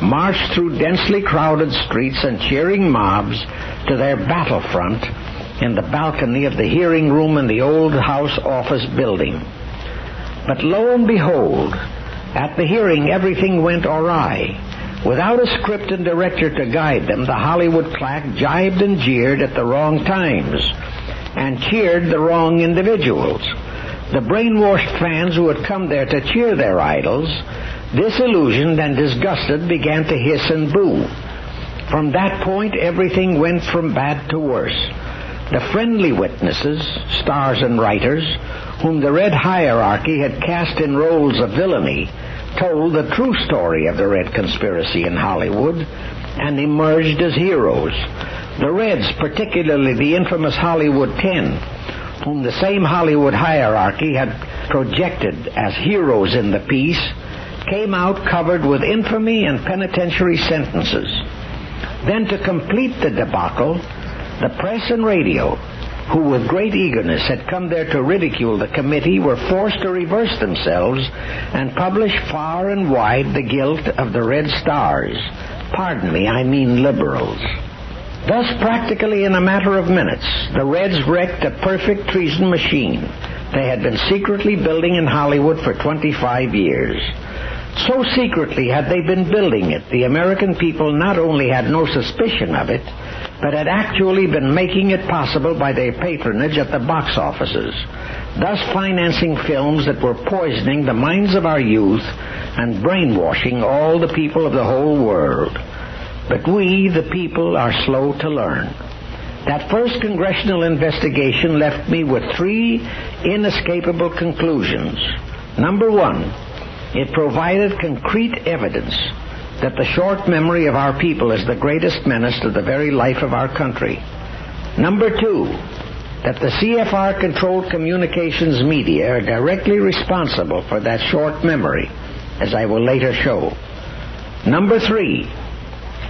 marched through densely crowded streets and cheering mobs to their battlefront in the balcony of the hearing room in the old House office building. But lo and behold, at the hearing everything went awry. Without a script and director to guide them, the Hollywood claque jibed and jeered at the wrong times and cheered the wrong individuals. The brainwashed fans who had come there to cheer their idols, disillusioned and disgusted, began to hiss and boo. From that point, everything went from bad to worse. The friendly witnesses, stars and writers, whom the Red hierarchy had cast in roles of villainy, told the true story of the Red conspiracy in Hollywood and emerged as heroes. The Reds, particularly the infamous Hollywood 10, whom the same Hollywood hierarchy had projected as heroes in the piece, came out covered with infamy and penitentiary sentences. Then, to complete the debacle, the press and radio, who with great eagerness had come there to ridicule the committee, were forced to reverse themselves and publish far and wide the guilt of the Red Stars. Pardon me, I mean liberals. Thus, practically in a matter of minutes, the Reds wrecked a perfect treason machine they had been secretly building in Hollywood for 25 years. So secretly had they been building it, the American people not only had no suspicion of it, but had actually been making it possible by their patronage at the box offices, thus financing films that were poisoning the minds of our youth and brainwashing all the people of the whole world. But we, the people, are slow to learn. That first congressional investigation left me with three inescapable conclusions. Number one, it provided concrete evidence that the short memory of our people is the greatest menace to the very life of our country. Number two, that the CFR-controlled communications media are directly responsible for that short memory, as I will later show. Number three,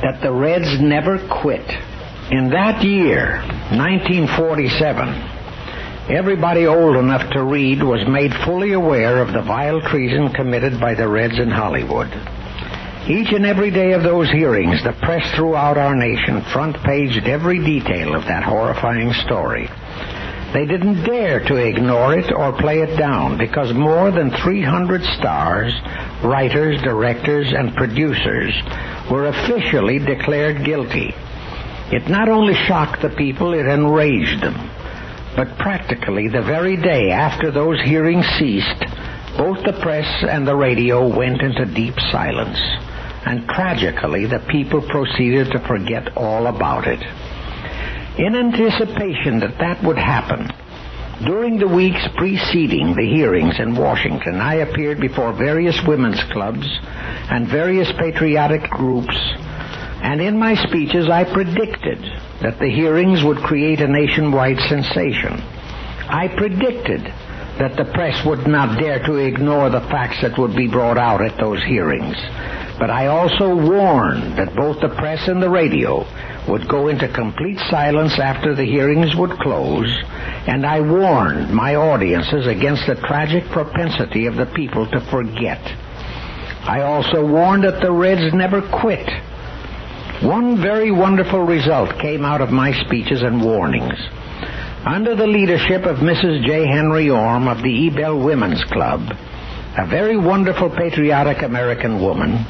that the Reds never quit. In that year, 1947, everybody old enough to read was made fully aware of the vile treason committed by the Reds in Hollywood. Each and every day of those hearings, the press throughout our nation front-paged every detail of that horrifying story. They didn't dare to ignore it or play it down because more than 300 stars, writers, directors, and producers were officially declared guilty. It not only shocked the people, it enraged them. But practically the very day after those hearings ceased, both the press and the radio went into deep silence. And tragically, the people proceeded to forget all about it. In anticipation that that would happen, during the weeks preceding the hearings in Washington, I appeared before various women's clubs and various patriotic groups, and in my speeches I predicted that the hearings would create a nationwide sensation. I predicted that the press would not dare to ignore the facts that would be brought out at those hearings. But I also warned that both the press and the radio would go into complete silence after the hearings would close, and I warned my audiences against the tragic propensity of the people to forget. I also warned that the Reds never quit. One very wonderful result came out of my speeches and warnings. Under the leadership of Mrs. J. Henry Orme of the Ebell Women's Club, a very wonderful patriotic American woman,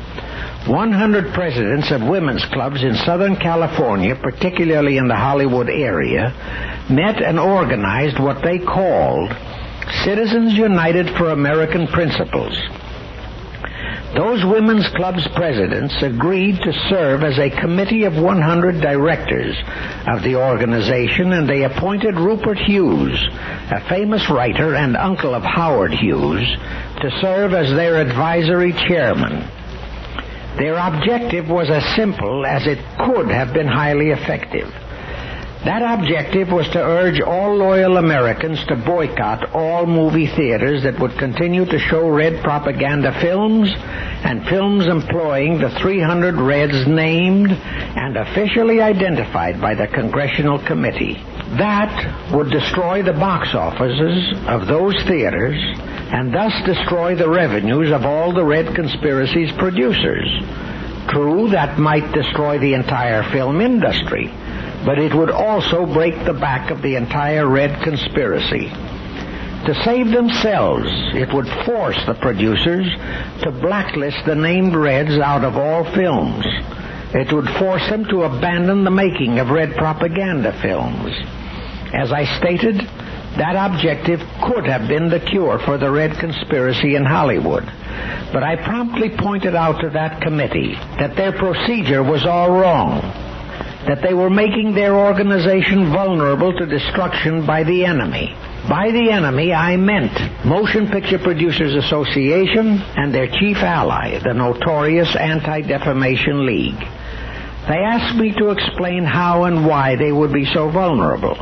100 presidents of women's clubs in Southern California, particularly in the Hollywood area, met and organized what they called Citizens United for American Principles. Those women's clubs presidents agreed to serve as a committee of 100 directors of the organization, and they appointed Rupert Hughes, a famous writer and uncle of Howard Hughes, to serve as their advisory chairman. Their objective was as simple as it could have been highly effective. That objective was to urge all loyal Americans to boycott all movie theaters that would continue to show Red propaganda films and films employing the 300 Reds named and officially identified by the Congressional Committee. That would destroy the box offices of those theaters and thus destroy the revenues of all the Red conspiracy's producers. True, that might destroy the entire film industry, but it would also break the back of the entire Red conspiracy. To save themselves, it would force the producers to blacklist the named Reds out of all films. It would force them to abandon the making of Red propaganda films. As I stated, that objective could have been the cure for the Red conspiracy in Hollywood. But I promptly pointed out to that committee that their procedure was all wrong, that they were making their organization vulnerable to destruction by the enemy. By the enemy, I meant Motion Picture Producers Association and their chief ally, the notorious Anti-Defamation League. They asked me to explain how and why they would be so vulnerable.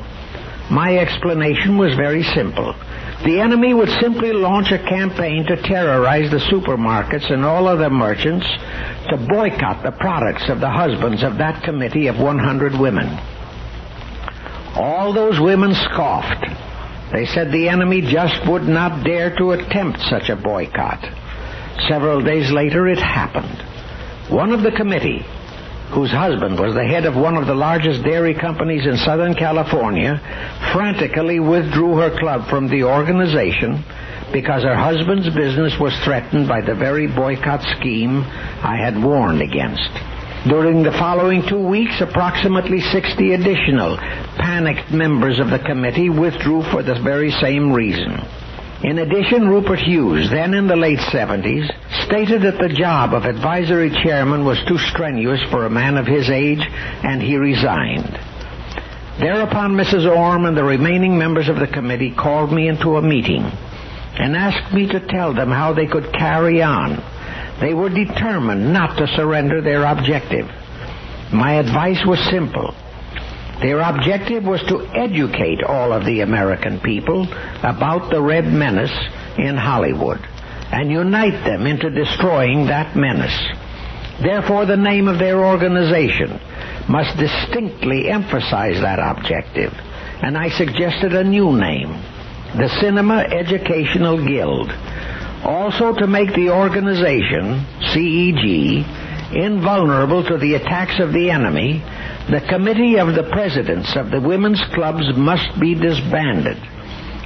My explanation was very simple. The enemy would simply launch a campaign to terrorize the supermarkets and all other merchants to boycott the products of the husbands of that committee of 100 women. All those women scoffed. They said the enemy just would not dare to attempt such a boycott. Several days later, it happened. One of the committee, whose husband was the head of one of the largest dairy companies in Southern California, frantically withdrew her club from the organization because her husband's business was threatened by the very boycott scheme I had warned against. During the following 2 weeks, approximately 60 additional panicked members of the committee withdrew for the very same reason. In addition, Rupert Hughes, then in the late 70s, stated that the job of advisory chairman was too strenuous for a man of his age, and he resigned. Thereupon, Mrs. Orme and the remaining members of the committee called me into a meeting and asked me to tell them how they could carry on. They were determined not to surrender their objective. My advice was simple. Their objective was to educate all of the American people about the Red menace in Hollywood and unite them into destroying that menace. Therefore, the name of their organization must distinctly emphasize that objective, and I suggested a new name, the Cinema Educational Guild. Also, to make the organization, CEG, invulnerable to the attacks of the enemy, the committee of the presidents of the women's clubs must be disbanded,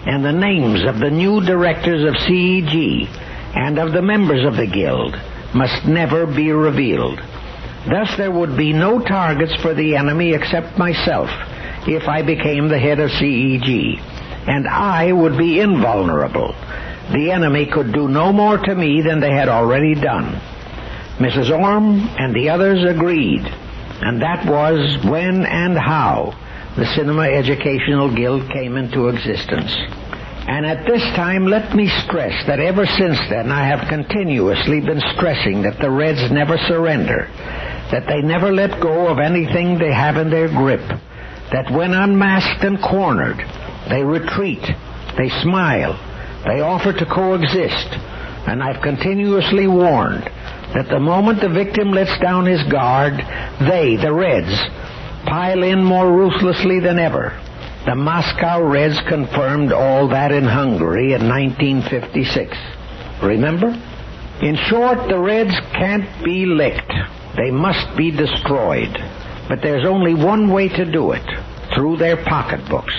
and the names of the new directors of CEG and of the members of the guild must never be revealed. Thus there would be no targets for the enemy except myself if I became the head of CEG, and I would be invulnerable. The enemy could do no more to me than they had already done. Mrs. Orme and the others agreed, and that was when and how the Cinema Educational Guild came into existence. And at this time, let me stress that ever since then I have continuously been stressing that the Reds never surrender, that they never let go of anything they have in their grip, that when unmasked and cornered, they retreat, they smile, they offer to coexist, and I've continuously warned that the moment the victim lets down his guard, they, the Reds, pile in more ruthlessly than ever. The Moscow Reds confirmed all that in Hungary in 1956. Remember? In short, the Reds can't be licked. They must be destroyed. But there's only one way to do it, through their pocketbooks.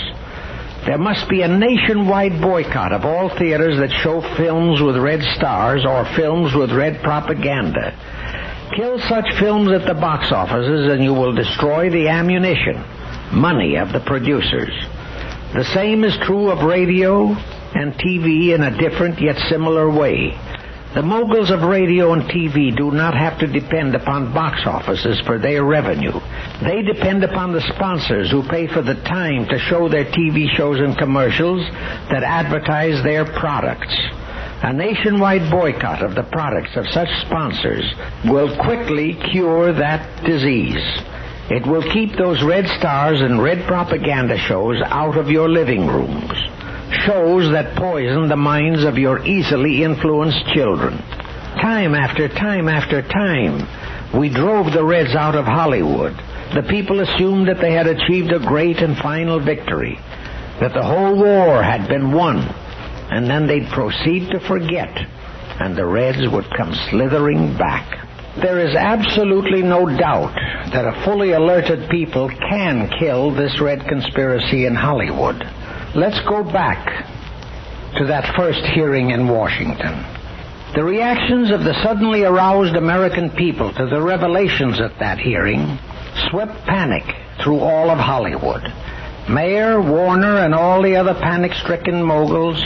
There must be a nationwide boycott of all theaters that show films with red stars or films with red propaganda. Kill such films at the box offices and you will destroy the ammunition, money of the producers. The same is true of radio and TV in a different yet similar way. The moguls of radio and TV do not have to depend upon box offices for their revenue. They depend upon the sponsors who pay for the time to show their TV shows and commercials that advertise their products. A nationwide boycott of the products of such sponsors will quickly cure that disease. It will keep those red stars and red propaganda shows out of your living rooms. Shows that poison the minds of your easily influenced children. Time after time after time, we drove the Reds out of Hollywood. The people assumed that they had achieved a great and final victory, that the whole war had been won, and then they'd proceed to forget, and the Reds would come slithering back. There is absolutely no doubt that a fully alerted people can kill this Red conspiracy in Hollywood. Let's go back to that first hearing in Washington. The reactions of the suddenly aroused American people to the revelations at that hearing swept panic through all of Hollywood. Mayer, Warner, and all the other panic-stricken moguls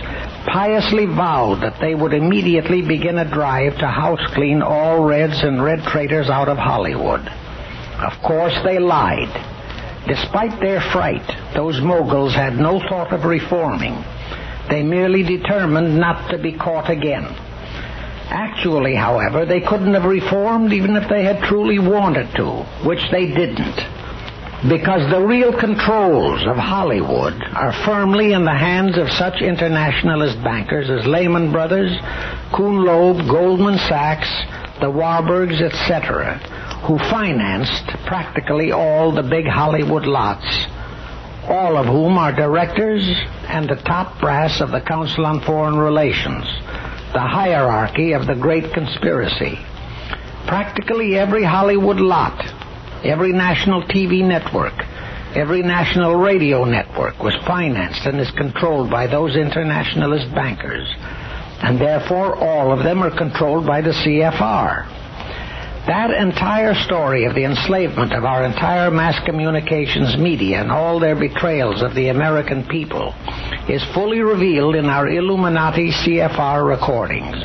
piously vowed that they would immediately begin a drive to house-clean all Reds and Red traitors out of Hollywood. Of course, they lied. Despite their fright, those moguls had no thought of reforming. They merely determined not to be caught again. Actually, however, they couldn't have reformed even if they had truly wanted to, which they didn't. Because the real controls of Hollywood are firmly in the hands of such internationalist bankers as Lehman Brothers, Kuhn Loeb, Goldman Sachs, the Warburgs, etc., who financed practically all the big Hollywood lots, all of whom are directors and the top brass of the Council on Foreign Relations, the hierarchy of the Great Conspiracy. Practically every Hollywood lot, every national TV network, every national radio network was financed and is controlled by those internationalist bankers, and therefore all of them are controlled by the CFR. That entire story of the enslavement of our entire mass communications media and all their betrayals of the American people is fully revealed in our Illuminati CFR recordings.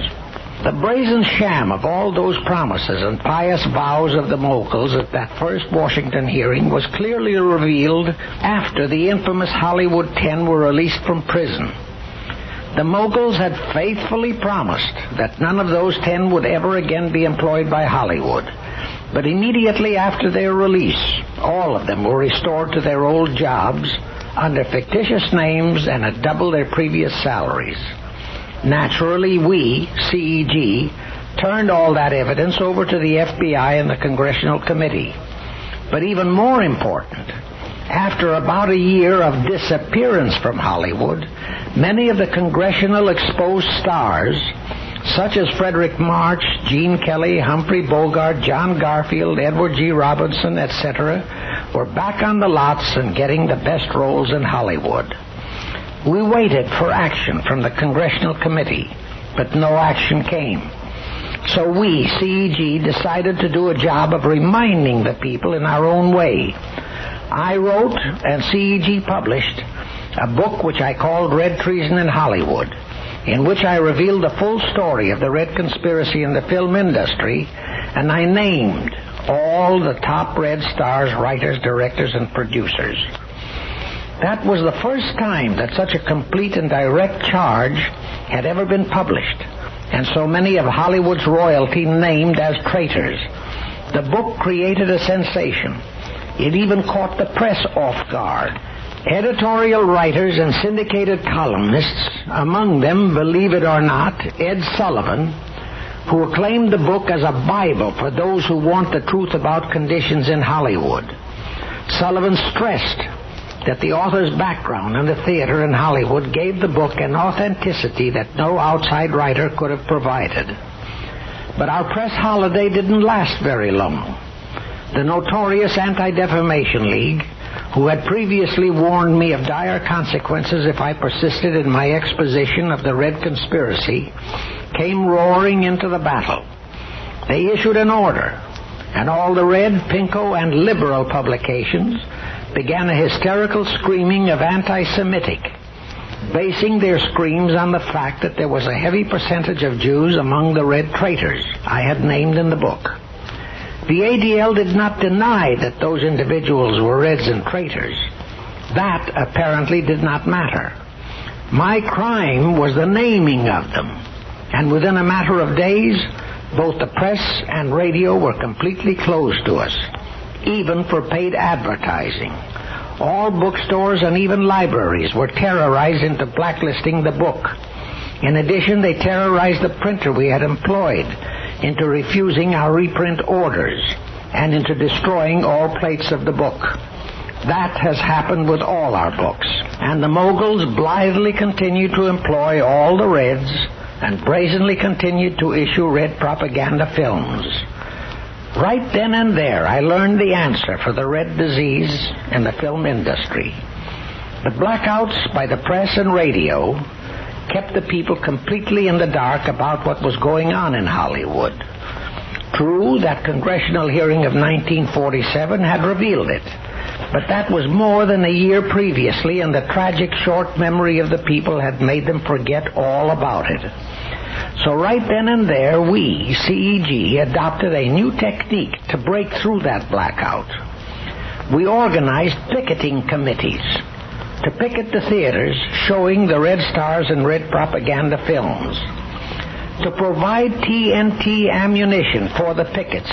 The brazen sham of all those promises and pious vows of the moguls at that first Washington hearing was clearly revealed after the infamous Hollywood 10 were released from prison. The moguls had faithfully promised that none of those 10 would ever again be employed by Hollywood. But immediately after their release, all of them were restored to their old jobs under fictitious names and at double their previous salaries. Naturally, we, CEG, turned all that evidence over to the FBI and the Congressional Committee. But even more important, after about a year of disappearance from Hollywood, many of the congressional exposed stars, such as Frederick March, Gene Kelly, Humphrey Bogart, John Garfield, Edward G. Robinson, etc., were back on the lots and getting the best roles in Hollywood. We waited for action from the Congressional Committee, but no action came. So we, CEG, decided to do a job of reminding the people in our own way. I wrote, and CEG published, a book which I called Red Treason in Hollywood, in which I revealed the full story of the Red Conspiracy in the film industry, and I named all the top Red stars, writers, directors, and producers. That was the first time that such a complete and direct charge had ever been published, and so many of Hollywood's royalty named as traitors. The book created a sensation. It even caught the press off guard. Editorial writers and syndicated columnists, among them, believe it or not, Ed Sullivan, who acclaimed the book as a Bible for those who want the truth about conditions in Hollywood. Sullivan stressed that the author's background in the theater in Hollywood gave the book an authenticity that no outside writer could have provided. But our press holiday didn't last very long. The notorious Anti-Defamation League, who had previously warned me of dire consequences if I persisted in my exposition of the Red Conspiracy, came roaring into the battle. They issued an order, and all the Red, Pinko, and liberal publications began a hysterical screaming of anti-Semitic, basing their screams on the fact that there was a heavy percentage of Jews among the Red traitors I had named in the book. The ADL did not deny that those individuals were Reds and traitors. That apparently did not matter. My crime was the naming of them, and within a matter of days, both the press and radio were completely closed to us, even for paid advertising. All bookstores and even libraries were terrorized into blacklisting the book. In addition, they terrorized the printer we had employed into refusing our reprint orders and into destroying all plates of the book. That has happened with all our books, and the moguls blithely continue to employ all the Reds and brazenly continued to issue Red propaganda films. Right then and there, I learned the answer for the Red disease in the film industry. The blackouts by the press and radio kept the people completely in the dark about what was going on in Hollywood. True, that congressional hearing of 1947 had revealed it, but that was more than a year previously, and the tragic short memory of the people had made them forget all about it. So right then and there, we, CEG, adopted a new technique to break through that blackout. We organized picketing committees to picket the theaters showing the Red stars and Red propaganda films. To provide TNT ammunition for the pickets,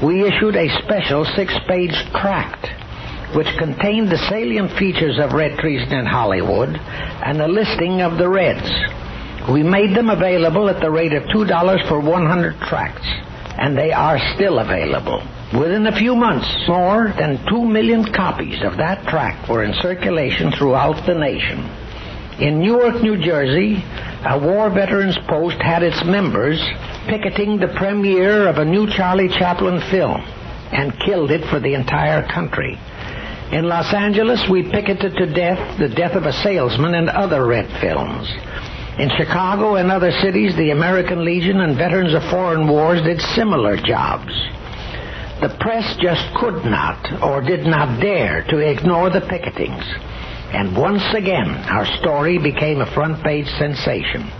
we issued a special 6-page tract which contained the salient features of Red treason in Hollywood and a listing of the Reds. We made them available at the rate of $2 for 100 tracts, and they are still available. Within a few months, more than 2 million copies of that tract were in circulation throughout the nation. In Newark, New Jersey, a War Veterans Post had its members picketing the premiere of a new Charlie Chaplin film and killed it for the entire country. In Los Angeles, we picketed to death The Death of a Salesman and other Red films. In Chicago and other cities, the American Legion and Veterans of Foreign Wars did similar jobs. The press just could not or did not dare to ignore the picketings. And once again, our story became a front-page sensation.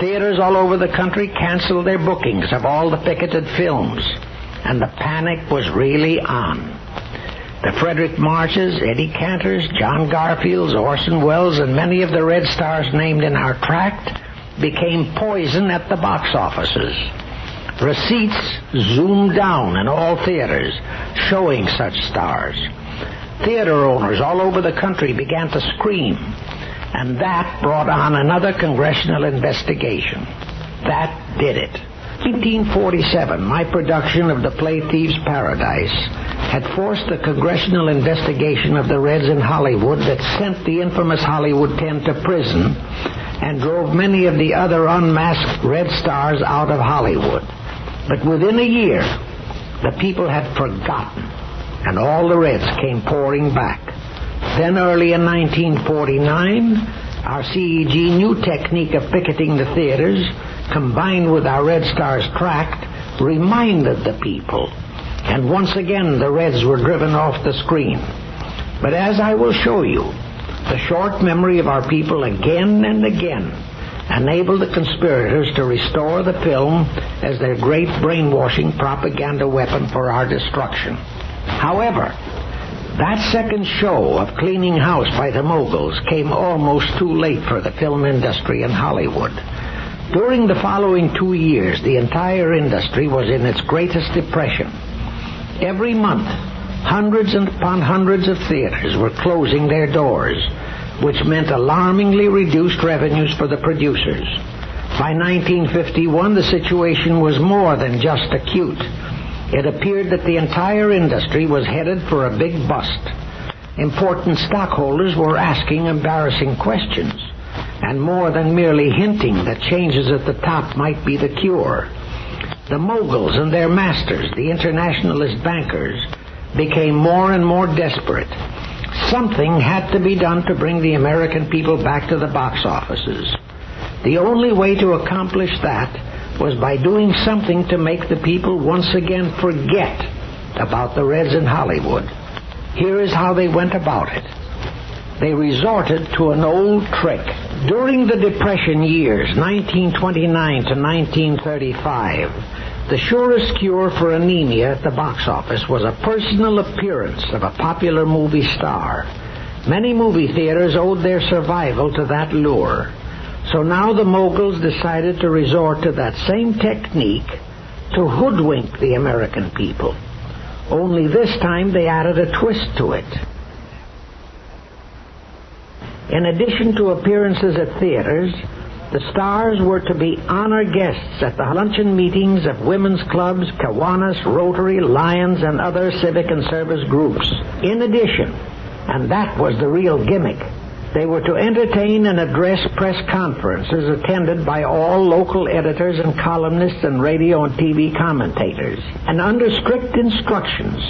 Theaters all over the country canceled their bookings of all the picketed films, and the panic was really on. The Frederick Marches, Eddie Cantors, John Garfields, Orson Welles, and many of the Red stars named in our tract became poison at the box offices. Receipts zoomed down in all theaters showing such stars. Theater owners all over the country began to scream, and that brought on another congressional investigation. That did it. 1947, my production of The Play Thieves' Paradise had forced the congressional investigation of the Reds in Hollywood that sent the infamous Hollywood 10 to prison and drove many of the other unmasked Red stars out of Hollywood. But within a year, the people had forgotten, and all the Reds came pouring back. Then early in 1949, our CEG new technique of picketing the theaters, combined with our Red Stars tract, reminded the people. And once again, the Reds were driven off the screen. But as I will show you, the short memory of our people again and again enabled the conspirators to restore the film as their great brainwashing propaganda weapon for our destruction. However, that second show of cleaning house by the moguls came almost too late for the film industry in Hollywood. During the following 2 years, the entire industry was in its greatest depression. Every month, hundreds upon hundreds of theaters were closing their doors, which meant alarmingly reduced revenues for the producers. By 1951, the situation was more than just acute. It appeared that the entire industry was headed for a big bust. Important stockholders were asking embarrassing questions, and more than merely hinting that changes at the top might be the cure. The moguls and their masters, the internationalist bankers, became more and more desperate. Something had to be done to bring the American people back to the box offices. The only way to accomplish that was by doing something to make the people once again forget about the Reds in Hollywood. Here is how they went about it. They resorted to an old trick. During the Depression years, 1929 to 1935, the surest cure for anemia at the box office was a personal appearance of a popular movie star. Many movie theaters owed their survival to that lure. So now the moguls decided to resort to that same technique to hoodwink the American people. Only this time they added a twist to it. In addition to appearances at theaters, the stars were to be honor guests at the luncheon meetings of women's clubs, Kiwanis, Rotary, Lions, and other civic and service groups. In addition, and that was the real gimmick, they were to entertain and address press conferences attended by all local editors and columnists and radio and TV commentators. And under strict instructions,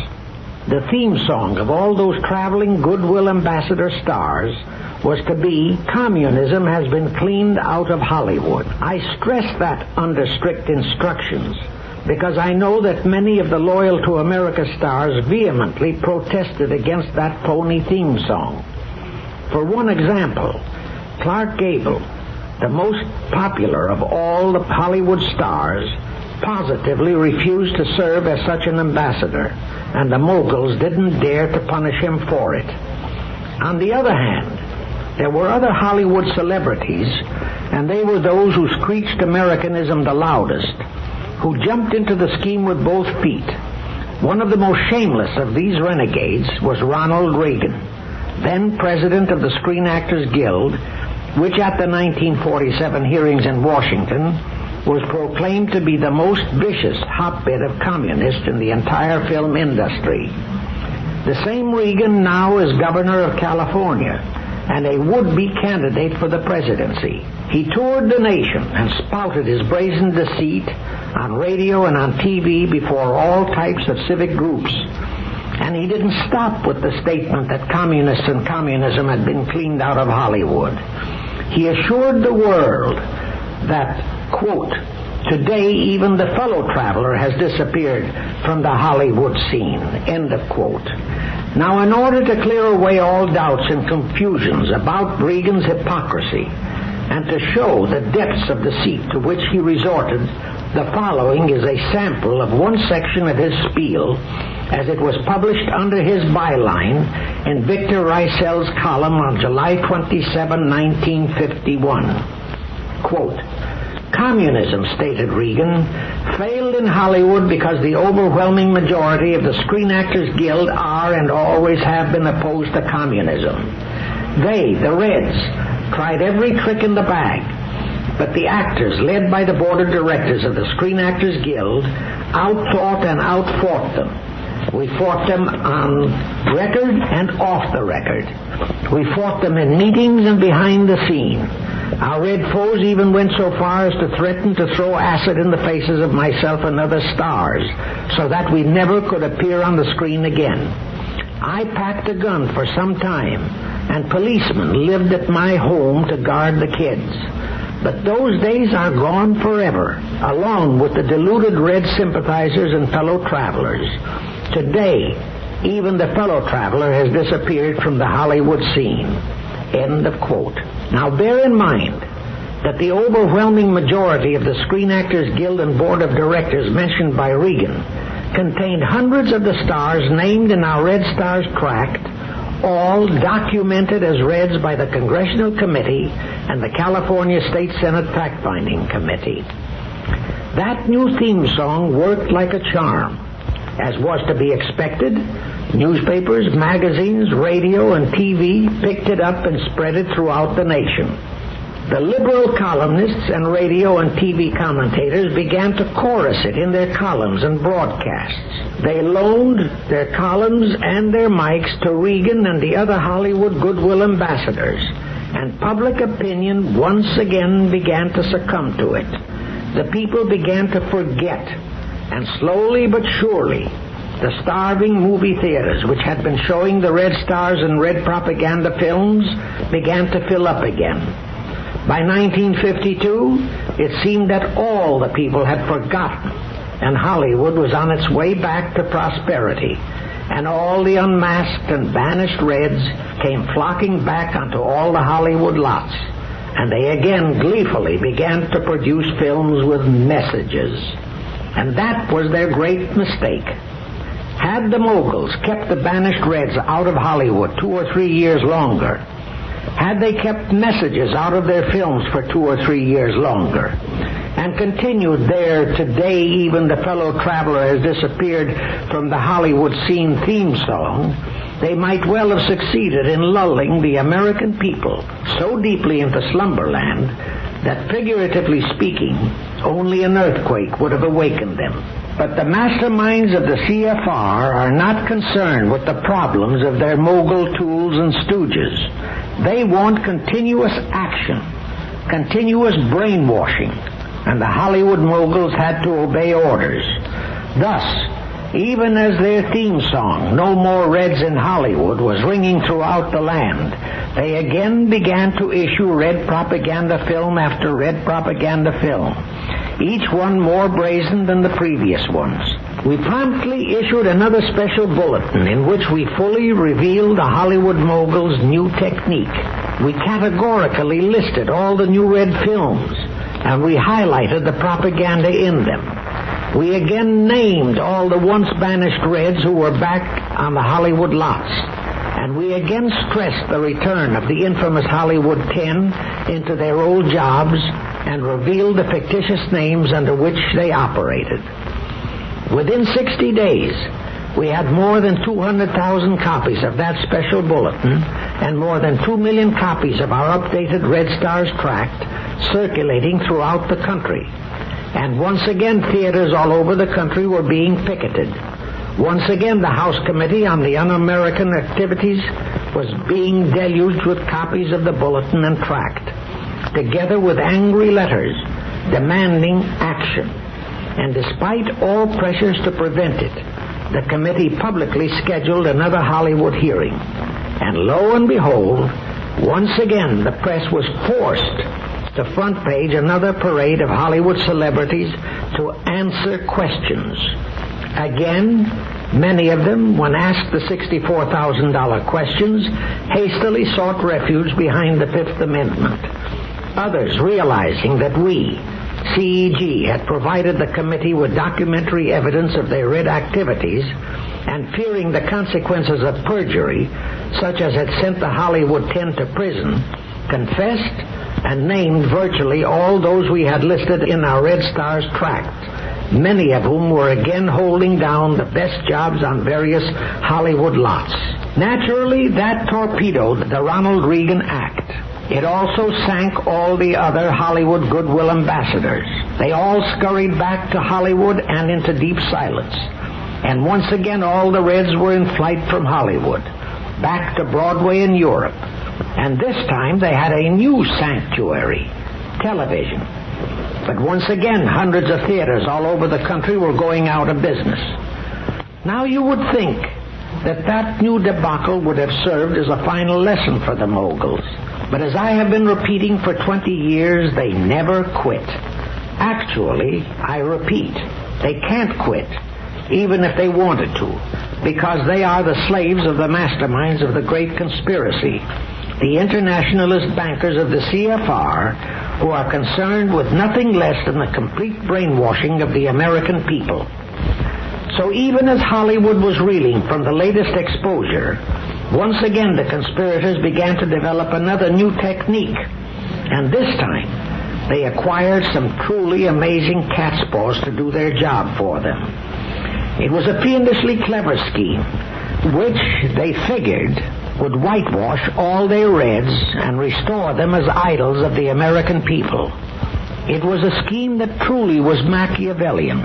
the theme song of all those traveling goodwill ambassador stars was to be, "Communism has been cleaned out of Hollywood." I stress that under strict instructions because I know that many of the loyal to America stars vehemently protested against that phony theme song. For one example, Clark Gable, the most popular of all the Hollywood stars, positively refused to serve as such an ambassador, and the moguls didn't dare to punish him for it. On the other hand, there were other Hollywood celebrities, and they were those who screeched Americanism the loudest, who jumped into the scheme with both feet. One of the most shameless of these renegades was Ronald Reagan, then president of the Screen Actors Guild, which at the 1947 hearings in Washington was proclaimed to be the most vicious hotbed of communists in the entire film industry. The same Reagan now is governor of California and a would-be candidate for the presidency. He toured the nation and spouted his brazen deceit on radio and on TV before all types of civic groups. And he didn't stop with the statement that communists and communism had been cleaned out of Hollywood. He assured the world that, quote, "Today even the fellow traveler has disappeared from the Hollywood scene," end of quote. Now, in order to clear away all doubts and confusions about Reagan's hypocrisy and to show the depths of deceit to which he resorted, the following is a sample of one section of his spiel as it was published under his byline in Victor Reisel's column on July 27, 1951. Quote, "Communism," stated Reagan, "failed in Hollywood because the overwhelming majority of the Screen Actors Guild are and always have been opposed to communism. They, the Reds, tried every trick in the bag. But the actors, led by the board of directors of the Screen Actors Guild, outthought and outfought them. We fought them on record and off the record. We fought them in meetings and behind the scene. Our red foes even went so far as to threaten to throw acid in the faces of myself and other stars, so that we never could appear on the screen again. I packed a gun for some time, and policemen lived at my home to guard the kids. But those days are gone forever, along with the deluded red sympathizers and fellow travelers. Today, even the fellow traveler has disappeared from the Hollywood scene. End of quote. Now bear in mind that the overwhelming majority of the Screen Actors Guild and Board of Directors mentioned by Regan contained hundreds of the stars named in our Red Stars tract, all documented as Reds by the Congressional Committee and the California State Senate Fact-Finding Committee. That new theme song worked like a charm. As was to be expected, newspapers, magazines, radio, and TV picked it up and spread it throughout the nation. The liberal columnists and radio and TV commentators began to chorus it in their columns and broadcasts. They loaned their columns and their mics to Regan and the other Hollywood goodwill ambassadors, and public opinion once again began to succumb to it. The people began to forget, and slowly but surely, the starving movie theaters, which had been showing the red stars and red propaganda films, began to fill up again. By 1952, it seemed that all the people had forgotten, and Hollywood was on its way back to prosperity, and all the unmasked and banished Reds came flocking back onto all the Hollywood lots, and they again gleefully began to produce films with messages. And that was their great mistake. Had the moguls kept the banished Reds out of Hollywood 2 or 3 years longer, had they kept messages out of their films for 2 or 3 years longer, and continued their "Today Even the Fellow Traveler Has Disappeared" from the Hollywood scene theme song, they might well have succeeded in lulling the American people so deeply into slumberland that, figuratively speaking, only an earthquake would have awakened them. But the masterminds of the CFR are not concerned with the problems of their mogul tools and stooges. They want continuous action, continuous brainwashing, and the Hollywood moguls had to obey orders. Thus, even as their theme song, "No More Reds in Hollywood," was ringing throughout the land, they again began to issue red propaganda film after red propaganda film, each one more brazen than the previous ones. We promptly issued another special bulletin in which we fully revealed the Hollywood moguls' new technique. We categorically listed all the new red films, and we highlighted the propaganda in them. We again named all the once banished Reds who were back on the Hollywood lots, and we again stressed the return of the infamous Hollywood 10 into their old jobs and revealed the fictitious names under which they operated. Within 60 days, we had more than 200,000 copies of that special bulletin and more than 2 million copies of our updated Red Stars tract circulating throughout the country. And once again, theaters all over the country were being picketed. Once again, the House Committee on the Un-American Activities was being deluged with copies of the bulletin and tract, together with angry letters demanding action. And despite all pressures to prevent it, the committee publicly scheduled another Hollywood hearing. And lo and behold, once again the press was forced to front page another parade of Hollywood celebrities to answer questions. Again, many of them, when asked the $64,000 questions, hastily sought refuge behind the Fifth Amendment. Others, realizing that we, CEG, had provided the committee with documentary evidence of their red activities, and fearing the consequences of perjury, such as had sent the Hollywood 10 to prison, confessed and named virtually all those we had listed in our Red Stars tract, many of whom were again holding down the best jobs on various Hollywood lots. Naturally, that torpedoed the Ronald Reagan Act. It also sank all the other Hollywood goodwill ambassadors. They all scurried back to Hollywood and into deep silence. And once again, all the Reds were in flight from Hollywood, back to Broadway in Europe. And this time they had a new sanctuary, television. But once again, hundreds of theaters all over the country were going out of business. Now you would think that new debacle would have served as a final lesson for the moguls. But as I have been repeating for 20 years, they never quit. Actually, I repeat, they can't quit, even if they wanted to, because they are the slaves of the masterminds of the great conspiracy, the internationalist bankers of the CFR, who are concerned with nothing less than the complete brainwashing of the American people. So even as Hollywood was reeling from the latest exposure, once again the conspirators began to develop another new technique, and this time they acquired some truly amazing cat's paws to do their job for them. It was a fiendishly clever scheme, which they figured would whitewash all their Reds and restore them as idols of the American people. It was a scheme that truly was Machiavellian.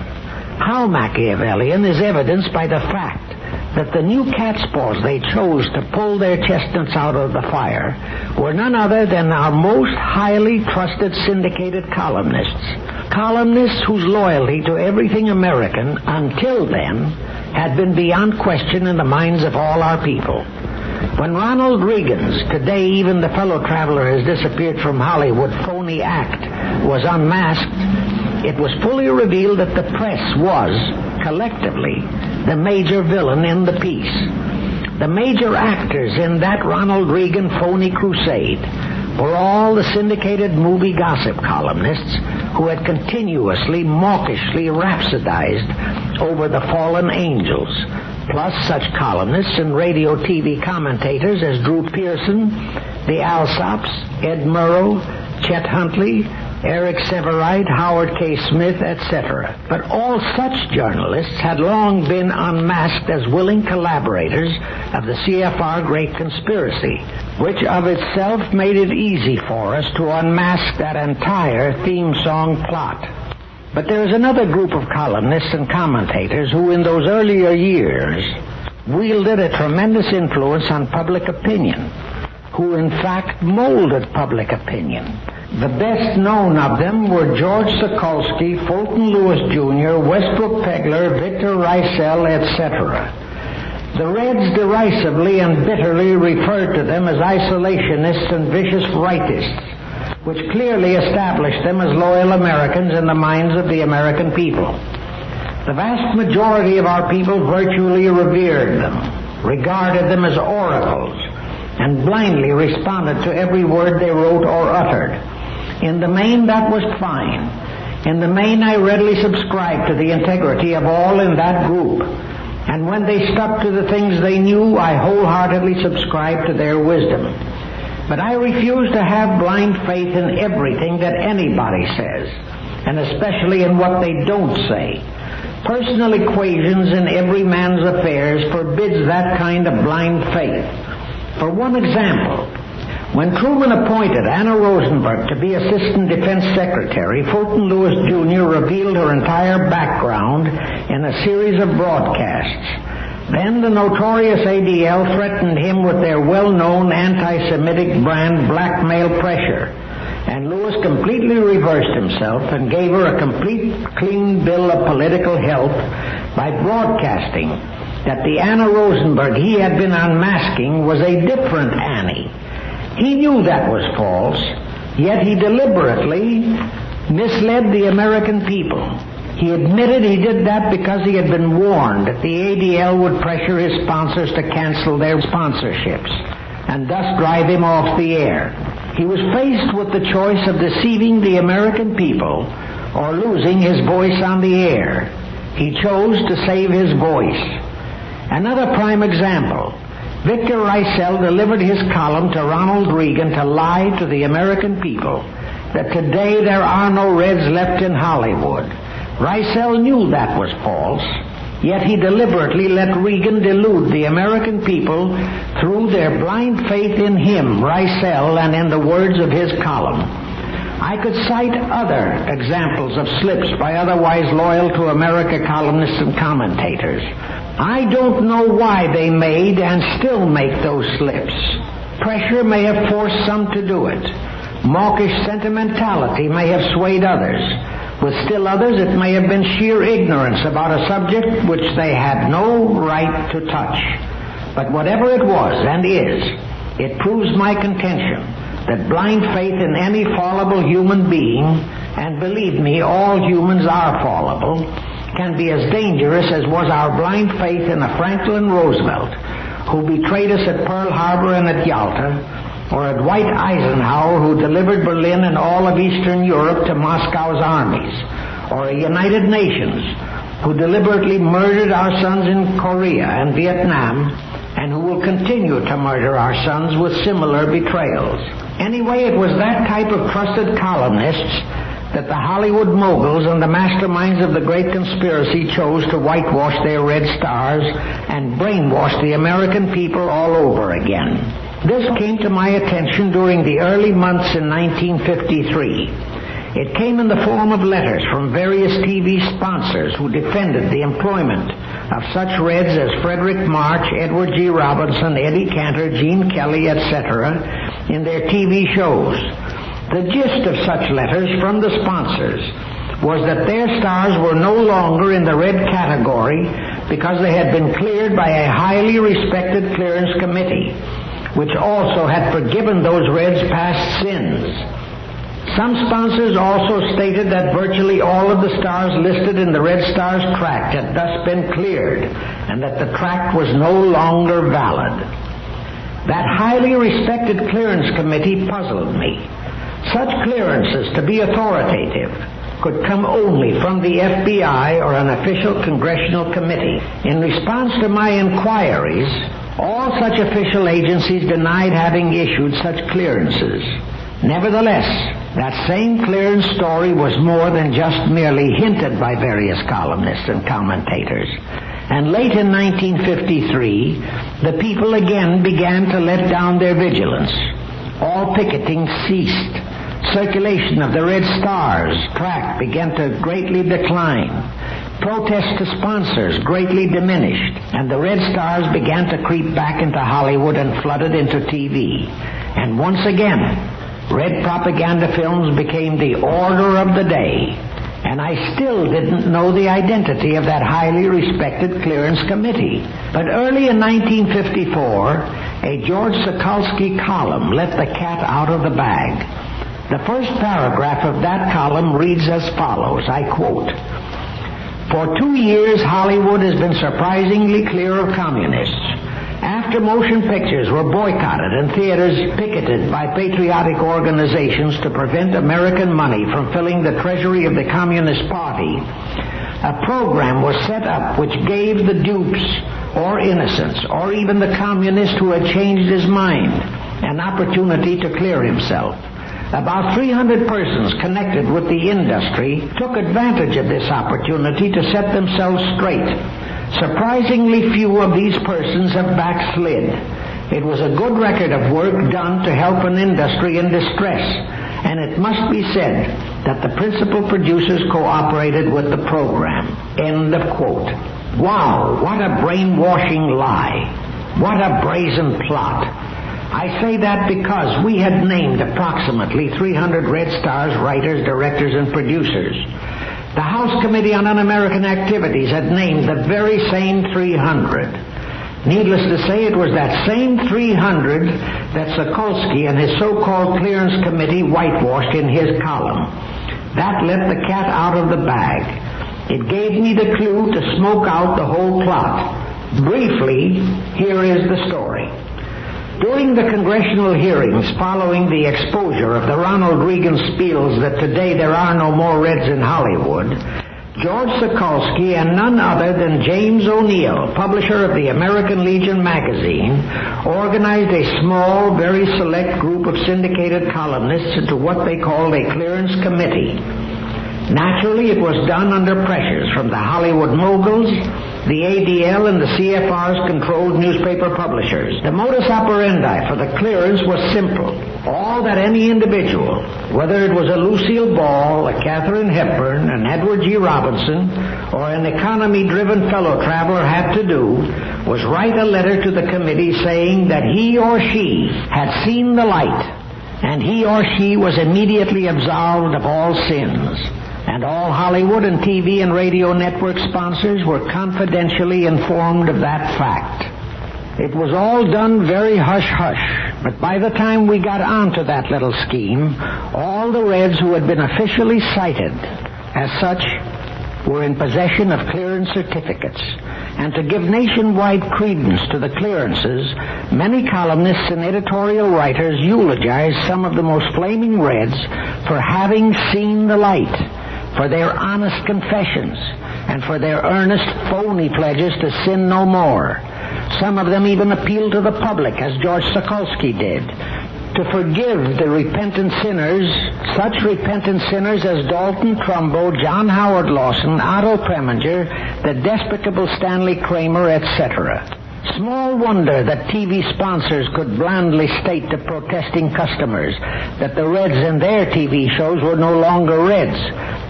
How Machiavellian is evidenced by the fact that the new cat's paws they chose to pull their chestnuts out of the fire were none other than our most highly trusted syndicated columnists whose loyalty to everything American until then had been beyond question in the minds of all our people. When Ronald Reagan's, today even the fellow traveler has disappeared from Hollywood, phony act was unmasked, it was fully revealed that the press was, collectively, the major villain in the piece. The major actors in that Ronald Reagan phony crusade were all the syndicated movie gossip columnists who had continuously, mawkishly rhapsodized over the fallen angels, plus such columnists and radio TV commentators as Drew Pearson, the Alsops, Ed Murrow, Chet Huntley, Eric Severide, Howard K. Smith, etc. But all such journalists had long been unmasked as willing collaborators of the CFR Great Conspiracy, which of itself made it easy for us to unmask that entire theme song plot. But there is another group of columnists and commentators who in those earlier years wielded a tremendous influence on public opinion, who in fact molded public opinion. The best known of them were George Sokolsky, Fulton Lewis Jr., Westbrook Pegler, Victor Rysel, etc. The Reds derisively and bitterly referred to them as isolationists and vicious rightists, which clearly established them as loyal Americans in the minds of the American people. The vast majority of our people virtually revered them, regarded them as oracles, and blindly responded to every word they wrote or uttered. In the main, that was fine. In the main, I readily subscribed to the integrity of all in that group. And when they stuck to the things they knew, I wholeheartedly subscribed to their wisdom. But I refuse to have blind faith in everything that anybody says, and especially in what they don't say. Personal equations in every man's affairs forbids that kind of blind faith. For one example, when Truman appointed Anna Rosenberg to be Assistant Defense Secretary, Fulton Lewis Jr. revealed her entire background in a series of broadcasts. Then the notorious ADL threatened him with their well-known anti-Semitic brand blackmail pressure, and Lewis completely reversed himself and gave her a complete clean bill of political health by broadcasting that the Anna Rosenberg he had been unmasking was a different Annie. He knew that was false, yet he deliberately misled the American people. He admitted he did that because he had been warned that the ADL would pressure his sponsors to cancel their sponsorships and thus drive him off the air. He was faced with the choice of deceiving the American people or losing his voice on the air. He chose to save his voice. Another prime example. Victor Rysel delivered his column to Ronald Reagan to lie to the American people that today there are no Reds left in Hollywood. Rysel knew that was false, Yet he deliberately let Reagan delude the American people through their blind faith in him, Ricel, and in the words of his column. I could cite other examples of slips by otherwise loyal to America columnists and commentators. I don't know why they made and still make those slips. Pressure may have forced some to do it. Mawkish sentimentality may have swayed others. With still others, it may have been sheer ignorance about a subject which they had no right to touch. But whatever it was and is, it proves my contention that blind faith in any fallible human being, and believe me, all humans are fallible, can be as dangerous as was our blind faith in a Franklin Roosevelt, who betrayed us at Pearl Harbor and at Yalta, or a Dwight Eisenhower who delivered Berlin and all of Eastern Europe to Moscow's armies, or a United Nations who deliberately murdered our sons in Korea and Vietnam, and who will continue to murder our sons with similar betrayals. Anyway, it was that type of trusted columnists that the Hollywood moguls and the masterminds of the great conspiracy chose to whitewash their red stars and brainwash the American people all over again. This came to my attention during the early months in 1953. It came in the form of letters from various TV sponsors who defended the employment of such Reds as Frederick March, Edward G. Robinson, Eddie Cantor, Gene Kelly, etc. in their TV shows. The gist of such letters from the sponsors was that their stars were no longer in the red category because they had been cleared by a highly respected clearance committee, which also had forgiven those Reds' past sins. Some sponsors also stated that virtually all of the stars listed in the Red Stars tract had thus been cleared, and that the tract was no longer valid. That highly respected clearance committee puzzled me. Such clearances, to be authoritative, could come only from the FBI or an official congressional committee. In response to my inquiries, all such official agencies denied having issued such clearances. Nevertheless, that same clearance story was more than just merely hinted by various columnists and commentators. And late in 1953, the people again began to let down their vigilance. All picketing ceased. Circulation of the Red Stars tract began to greatly decline. Protests to sponsors greatly diminished, and the Red Stars began to creep back into Hollywood and flooded into TV. And once again, red propaganda films became the order of the day, and I still didn't know the identity of that highly respected clearance committee. But early in 1954, a George Sokolsky column let the cat out of the bag. The first paragraph of that column reads as follows, I quote, "For 2 years, Hollywood has been surprisingly clear of communists. After motion pictures were boycotted and theaters picketed by patriotic organizations to prevent American money from filling the treasury of the Communist Party, a program was set up which gave the dupes or innocents or even the communist who had changed his mind an opportunity to clear himself. About 300 persons connected with the industry took advantage of this opportunity to set themselves straight. Surprisingly few of these persons have backslid. It was a good record of work done to help an industry in distress, and it must be said that the principal producers cooperated with the program." End of quote. Wow, what a brainwashing lie. What a brazen plot. I say that because we had named approximately 300 Red Stars writers, directors, and producers. The House Committee on Un-American Activities had named the very same 300. Needless to say, it was that same 300 that Sokolsky and his so-called clearance committee whitewashed in his column. That let the cat out of the bag. It gave me the clue to smoke out the whole plot. Briefly, here is the story. During the congressional hearings following the exposure of the Ronald Reagan spiels that today there are no more Reds in Hollywood, George Sokolsky and none other than James O'Neill, publisher of the American Legion magazine, organized a small, very select group of syndicated columnists into what they called a clearance committee. Naturally, it was done under pressures from the Hollywood moguls, the ADL, and the CFR's controlled newspaper publishers. The modus operandi for the clearance was simple. All that any individual, whether it was a Lucille Ball, a Katharine Hepburn, an Edward G. Robinson, or an economy-driven fellow traveler had to do was write a letter to the committee saying that he or she had seen the light, and he or she was immediately absolved of all sins. And all Hollywood and TV and radio network sponsors were confidentially informed of that fact. It was all done very hush-hush, but by the time we got onto that little scheme, all the Reds who had been officially cited as such were in possession of clearance certificates. And to give nationwide credence to the clearances, many columnists and editorial writers eulogized some of the most flaming Reds for having seen the light, for their honest confessions, and for their earnest, phony pledges to sin no more. Some of them even appealed to the public, as George Sokolsky did, to forgive the repentant sinners, such repentant sinners as Dalton Trumbo, John Howard Lawson, Otto Preminger, the despicable Stanley Kramer, etc. Small wonder that TV sponsors could blandly state to protesting customers that the Reds in their TV shows were no longer Reds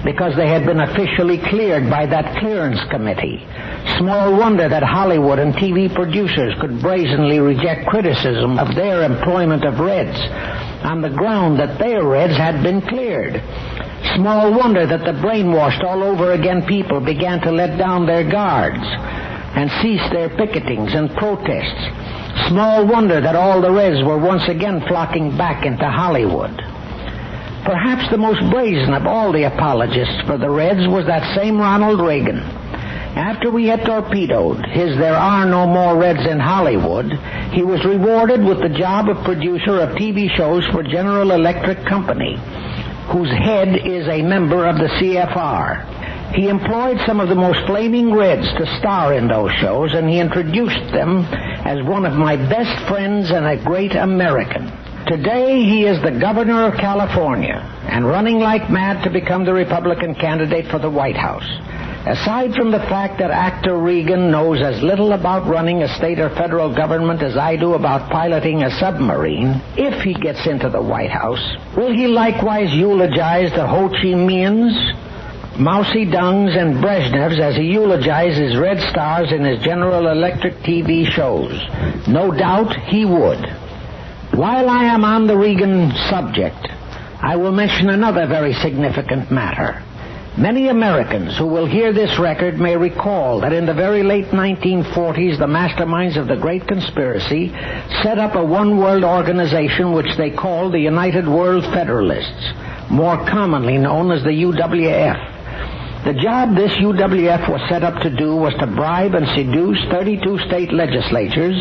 because they had been officially cleared by that clearance committee. Small wonder that Hollywood and TV producers could brazenly reject criticism of their employment of Reds on the ground that their Reds had been cleared. Small wonder that the brainwashed all over again people began to let down their guards and cease their picketings and protests. Small wonder that all the Reds were once again flocking back into Hollywood. Perhaps the most brazen of all the apologists for the Reds was that same Ronald Reagan. After we had torpedoed his "There Are No More Reds in Hollywood," he was rewarded with the job of producer of TV shows for General Electric Company, whose head is a member of the CFR. He employed some of the most flaming Reds to star in those shows, and he introduced them as one of my best friends and a great American. Today, he is the governor of California and running like mad to become the Republican candidate for the White House. Aside from the fact that actor Reagan knows as little about running a state or federal government as I do about piloting a submarine, if he gets into the White House, will he likewise eulogize the Ho Chi Minhs, Mao Zedongs, and Brezhnevs as he eulogizes Red stars in his General Electric TV shows? No doubt he would. While I am on the Reagan subject, I will mention another very significant matter. Many Americans who will hear this record may recall that in the very late 1940s, the masterminds of the Great Conspiracy set up a one-world organization which they called the United World Federalists, more commonly known as the UWF. The job this UWF was set up to do was to bribe and seduce 32 state legislatures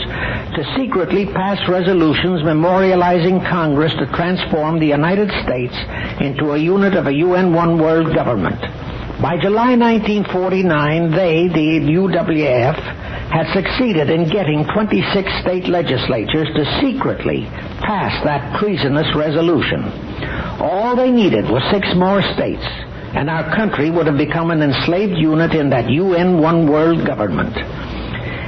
to secretly pass resolutions memorializing Congress to transform the United States into a unit of a UN one-world government. By July 1949, they, the UWF, had succeeded in getting 26 state legislatures to secretly pass that treasonous resolution. All they needed was 6 more states, and our country would have become an enslaved unit in that UN one-world government.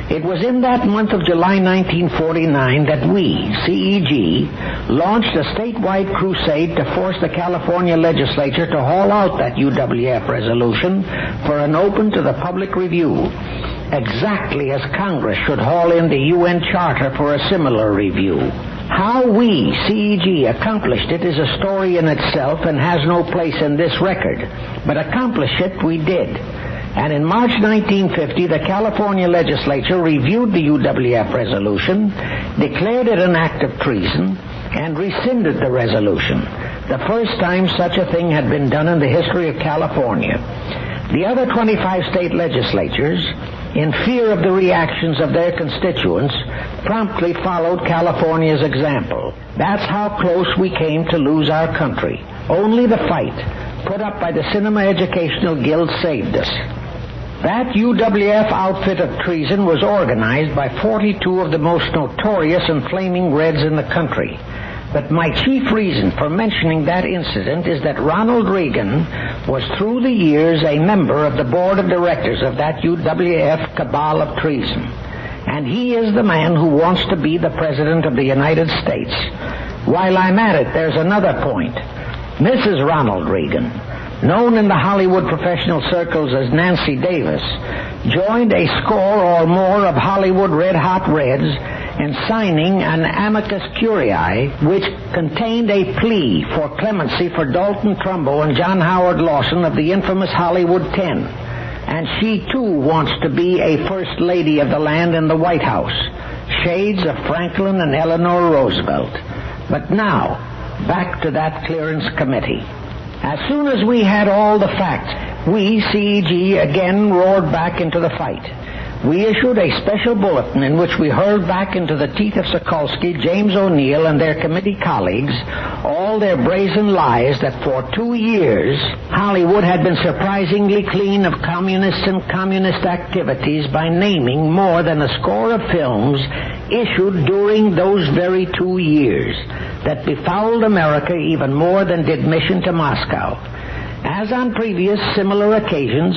It was in that month of July 1949 that we, CEG, launched a statewide crusade to force the California legislature to haul out that UWF resolution for an open to the public review, exactly as Congress should haul in the UN Charter for a similar review. How we, CEG, accomplished it is a story in itself and has no place in this record. But accomplish it we did. And in March 1950, the California legislature reviewed the UWF resolution, declared it an act of treason, and rescinded the resolution. The first time such a thing had been done in the history of California. The other 25 state legislatures, in fear of the reactions of their constituents, promptly followed California's example. That's how close we came to lose our country. Only the fight put up by the Cinema Educational Guild saved us. That UWF outfit of treason was organized by 42 of the most notorious and flaming Reds in the country. But my chief reason for mentioning that incident is that Ronald Reagan was through the years a member of the board of directors of that UWF cabal of treason. And he is the man who wants to be the President of the United States. While I'm at it, there's another point. Mrs. Ronald Reagan, known in the Hollywood professional circles as Nancy Davis, joined a score or more of Hollywood red-hot Reds in signing an amicus curiae which contained a plea for clemency for Dalton Trumbo and John Howard Lawson of the infamous Hollywood 10. And she, too, wants to be a First Lady of the land in the White House. Shades of Franklin and Eleanor Roosevelt. But now, back to that clearance committee. As soon as we had all the facts, we, CEG, again roared back into the fight. We issued a special bulletin in which we hurled back into the teeth of Sokolsky, James O'Neill, and their committee colleagues all their brazen lies that for 2 years Hollywood had been surprisingly clean of communists and communist activities by naming more than a score of films issued during those very 2 years that befouled America even more than did Mission to Moscow. As on previous similar occasions,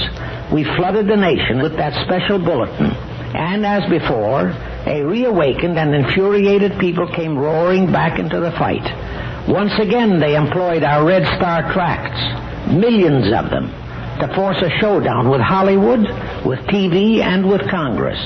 we flooded the nation with that special bulletin, and as before, a reawakened and infuriated people came roaring back into the fight. Once again, they employed our Red Star tracts, millions of them, to force a showdown with Hollywood, with TV, and with Congress.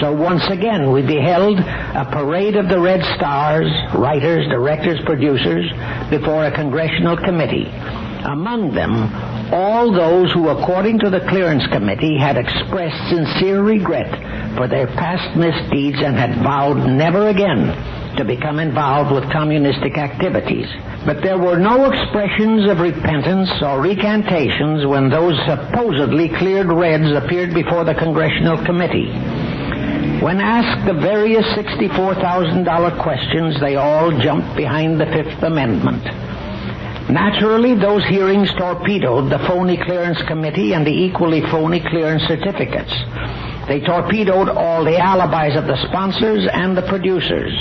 So once again, we beheld a parade of the Red Stars, writers, directors, producers, before a congressional committee. Among them, all those who, according to the Clearance Committee, had expressed sincere regret for their past misdeeds and had vowed never again to become involved with communistic activities. But there were no expressions of repentance or recantations when those supposedly cleared Reds appeared before the Congressional Committee. When asked the various $64,000 questions, they all jumped behind the Fifth Amendment. Naturally, those hearings torpedoed the phony clearance committee and the equally phony clearance certificates. They torpedoed all the alibis of the sponsors and the producers.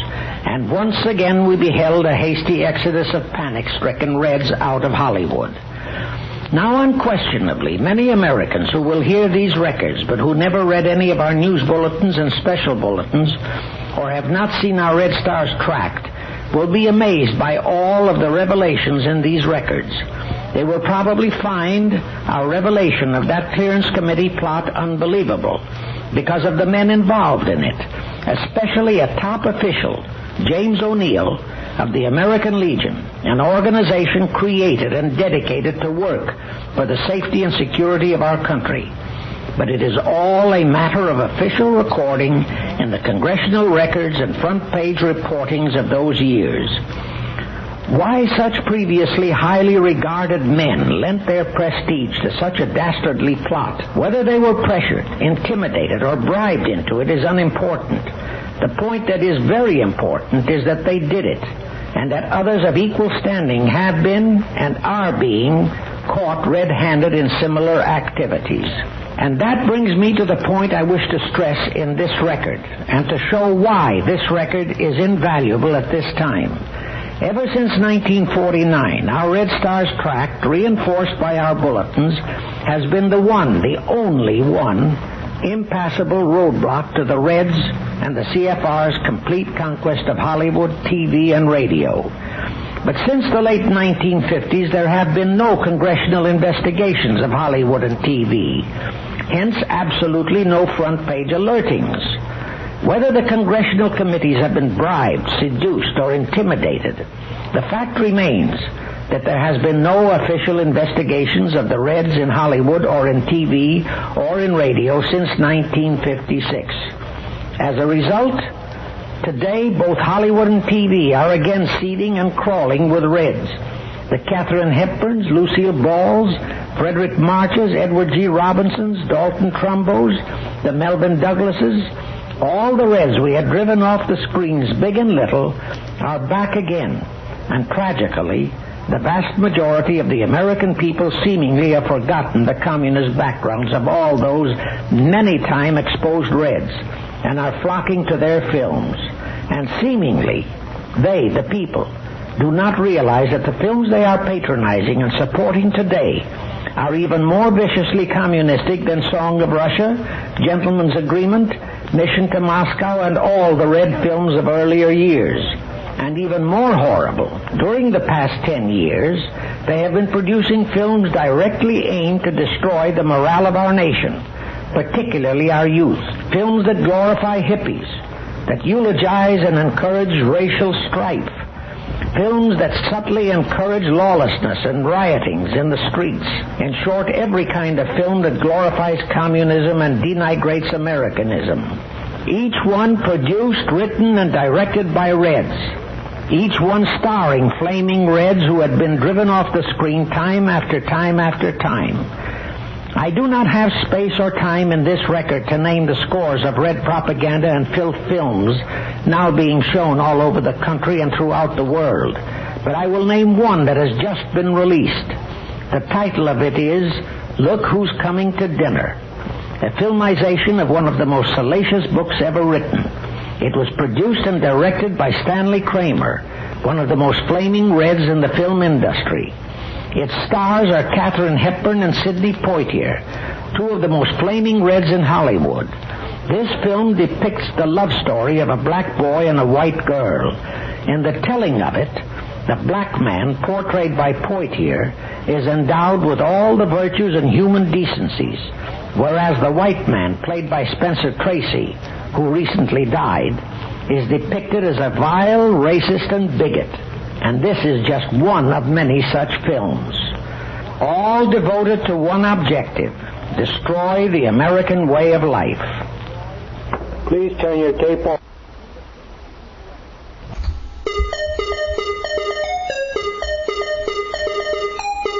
And once again we beheld a hasty exodus of panic-stricken Reds out of Hollywood. Now, unquestionably, many Americans who will hear these records but who never read any of our news bulletins and special bulletins or have not seen our Red Stars tract will be amazed by all of the revelations in these records. They will probably find our revelation of that clearance committee plot unbelievable because of the men involved in it, especially a top official, James O'Neill, of the American Legion, an organization created and dedicated to work for the safety and security of our country. But it is all a matter of official recording in the congressional records and front-page reportings of those years. Why such previously highly regarded men lent their prestige to such a dastardly plot, whether they were pressured, intimidated, or bribed into it, is unimportant. The point that is very important is that they did it, and that others of equal standing have been and are being caught red-handed in similar activities. And that brings me to the point I wish to stress in this record, and to show why this record is invaluable at this time. Ever since 1949, our Red Stars tract, reinforced by our bulletins, has been the one, the only one, impassable roadblock to the Reds and the CFR's complete conquest of Hollywood, TV, and radio. But since the late 1950s, there have been no congressional investigations of Hollywood and TV. Hence, absolutely no front-page alertings. Whether the congressional committees have been bribed, seduced, or intimidated, the fact remains that there has been no official investigations of the Reds in Hollywood or in TV or in radio since 1956. As a result, today both Hollywood and TV are again seething and crawling with Reds. The Katharine Hepburns, Lucille Balls, Frederick Marches, Edward G. Robinsons, Dalton Trumbos, the Melvin Douglases, all the Reds we had driven off the screens, big and little, are back again. And tragically, the vast majority of the American people seemingly have forgotten the communist backgrounds of all those many-time exposed Reds and are flocking to their films. And seemingly, they, the people, do not realize that the films they are patronizing and supporting today are even more viciously communistic than Song of Russia, Gentleman's Agreement, Mission to Moscow, and all the red films of earlier years. And even more horrible, during the past 10 years, they have been producing films directly aimed to destroy the morale of our nation, particularly our youth. Films that glorify hippies, that eulogize and encourage racial strife. Films that subtly encourage lawlessness and riotings in the streets. In short, every kind of film that glorifies communism and denigrates Americanism. Each one produced, written, and directed by Reds. Each one starring flaming Reds who had been driven off the screen time after time after time. I do not have space or time in this record to name the scores of red propaganda and filth films now being shown all over the country and throughout the world. But I will name one that has just been released. The title of it is Look Who's Coming to Dinner, a filmization of one of the most salacious books ever written. It was produced and directed by Stanley Kramer, one of the most flaming Reds in the film industry. Its stars are Katharine Hepburn and Sidney Poitier, two of the most flaming Reds in Hollywood. This film depicts the love story of a black boy and a white girl. In the telling of it, the black man, portrayed by Poitier, is endowed with all the virtues and human decencies, whereas the white man, played by Spencer Tracy, who recently died, is depicted as a vile, racist, and bigot. And this is just one of many such films, all devoted to one objective: destroy the American way of life. Please turn your tape off.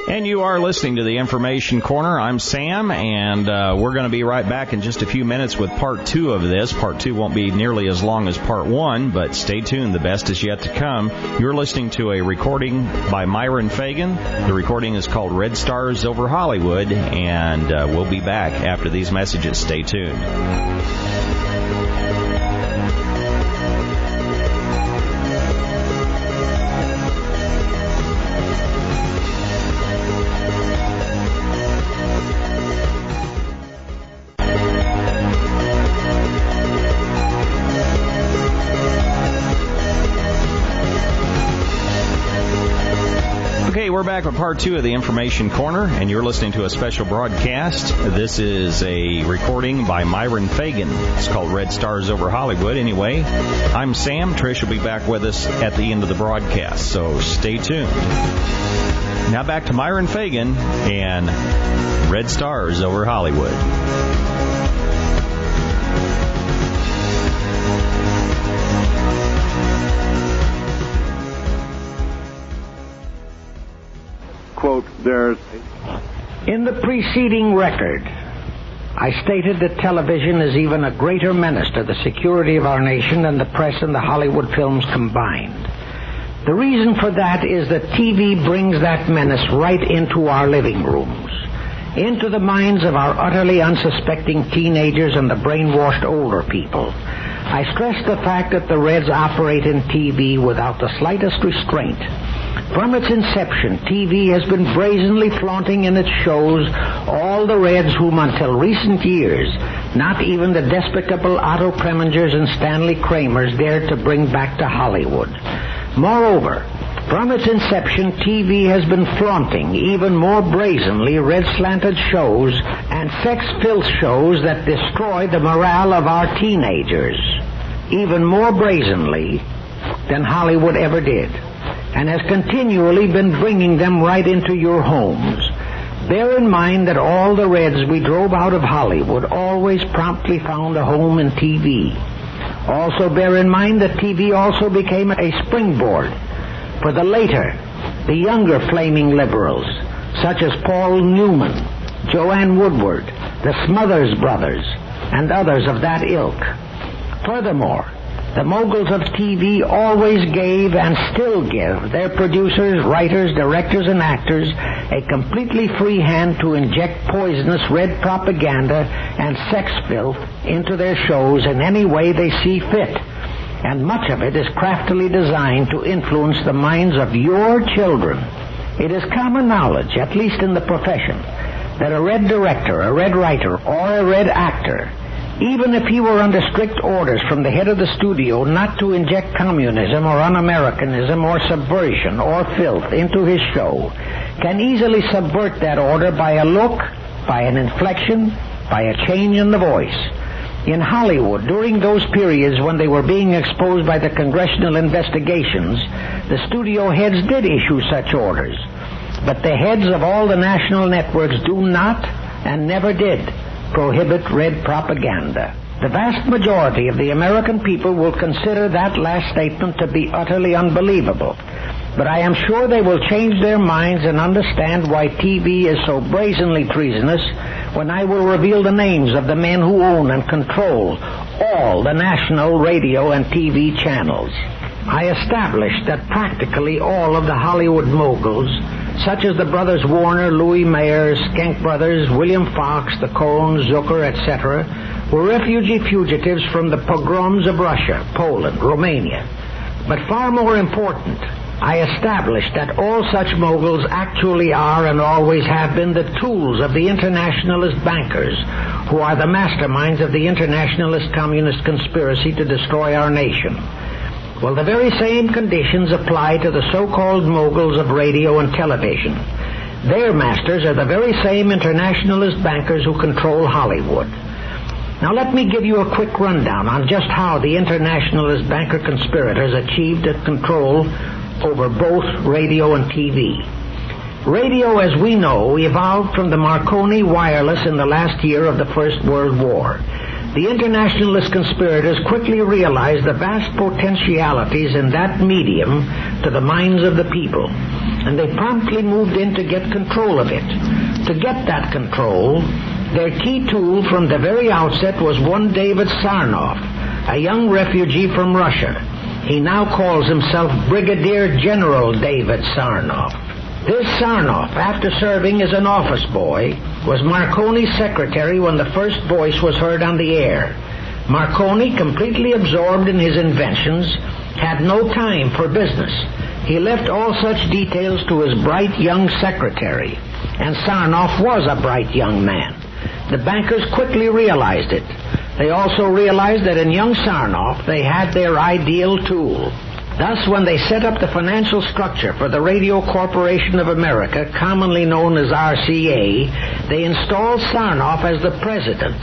And you are listening to the Information Corner. I'm Sam, and we're going to be right back in just a few minutes with Part 2 of this. Part 2 won't be nearly as long as Part 1, but stay tuned. The best is yet to come. You're listening to a recording by Myron Fagan. The recording is called Red Stars Over Hollywood, and we'll be back after these messages. Stay tuned. We're back with Part 2 of the Information Corner, and you're listening to a special broadcast. This is a recording by Myron Fagan. It's called Red Stars Over Hollywood. Anyway, I'm Sam. Trish will be back with us at the end of the broadcast, so stay tuned. Now back to Myron Fagan and Red Stars Over Hollywood. Quote, there's... In the preceding record, I stated that television is even a greater menace to the security of our nation than the press and the Hollywood films combined. The reason for that is that TV brings that menace right into our living rooms, into the minds of our utterly unsuspecting teenagers and the brainwashed older people. I stress the fact that the Reds operate in TV without the slightest restraint. From its inception, TV has been brazenly flaunting in its shows all the Reds whom until recent years, not even the despicable Otto Premingers and Stanley Kramers dared to bring back to Hollywood. Moreover, from its inception, TV has been flaunting even more brazenly red-slanted shows and sex-filth shows that destroy the morale of our teenagers, even more brazenly than Hollywood ever did, and has continually been bringing them right into your homes. Bear in mind that all the Reds we drove out of Hollywood always promptly found a home in TV. Also bear in mind that TV also became a springboard for the later, the younger flaming liberals, such as Paul Newman, Joanne Woodward, the Smothers Brothers, and others of that ilk. Furthermore, the moguls of TV always gave and still give their producers, writers, directors, and actors a completely free hand to inject poisonous red propaganda and sex filth into their shows in any way they see fit. and much of it is craftily designed to influence the minds of your children. It is common knowledge, at least in the profession, that a red director, a red writer, or a red actor, even if he were under strict orders from the head of the studio not to inject communism or un-Americanism or subversion or filth into his show, can easily subvert that order by a look, by an inflection, by a change in the voice. In Hollywood, during those periods when they were being exposed by the congressional investigations, the studio heads did issue such orders. But the heads of all the national networks do not, and never did, prohibit red propaganda. The vast majority of the American people will consider that last statement to be utterly unbelievable. But I am sure they will change their minds and understand why TV is so brazenly treasonous when I will reveal the names of the men who own and control all the national radio and TV channels. I established that practically all of the Hollywood moguls, such as the brothers Warner, Louis Mayer, Schenck Brothers, William Fox, the Cohns, Zucker, etc., were refugee fugitives from the pogroms of Russia, Poland, Romania. But far more important, I established that all such moguls actually are and always have been the tools of the internationalist bankers, who are the masterminds of the internationalist communist conspiracy to destroy our nation. Well, the very same conditions apply to the so-called moguls of radio and television. Their masters are the very same internationalist bankers who control Hollywood. Now let me give you a quick rundown on just how the internationalist banker conspirators achieved a control over both radio and TV. Radio, as we know, evolved from the Marconi wireless in the last year of the First World War. The internationalist conspirators quickly realized the vast potentialities in that medium to the minds of the people, and they promptly moved in to get control of it. To get that control, their key tool from the very outset was one David Sarnoff, a young refugee from Russia. He now calls himself Brigadier General David Sarnoff. This Sarnoff, after serving as an office boy, was Marconi's secretary when the first voice was heard on the air. Marconi, completely absorbed in his inventions, had no time for business. He left all such details to his bright young secretary, and Sarnoff was a bright young man. The bankers quickly realized it. They also realized that in young Sarnoff they had their ideal tool. Thus, when they set up the financial structure for the Radio Corporation of America, commonly known as RCA, they installed Sarnoff as the president,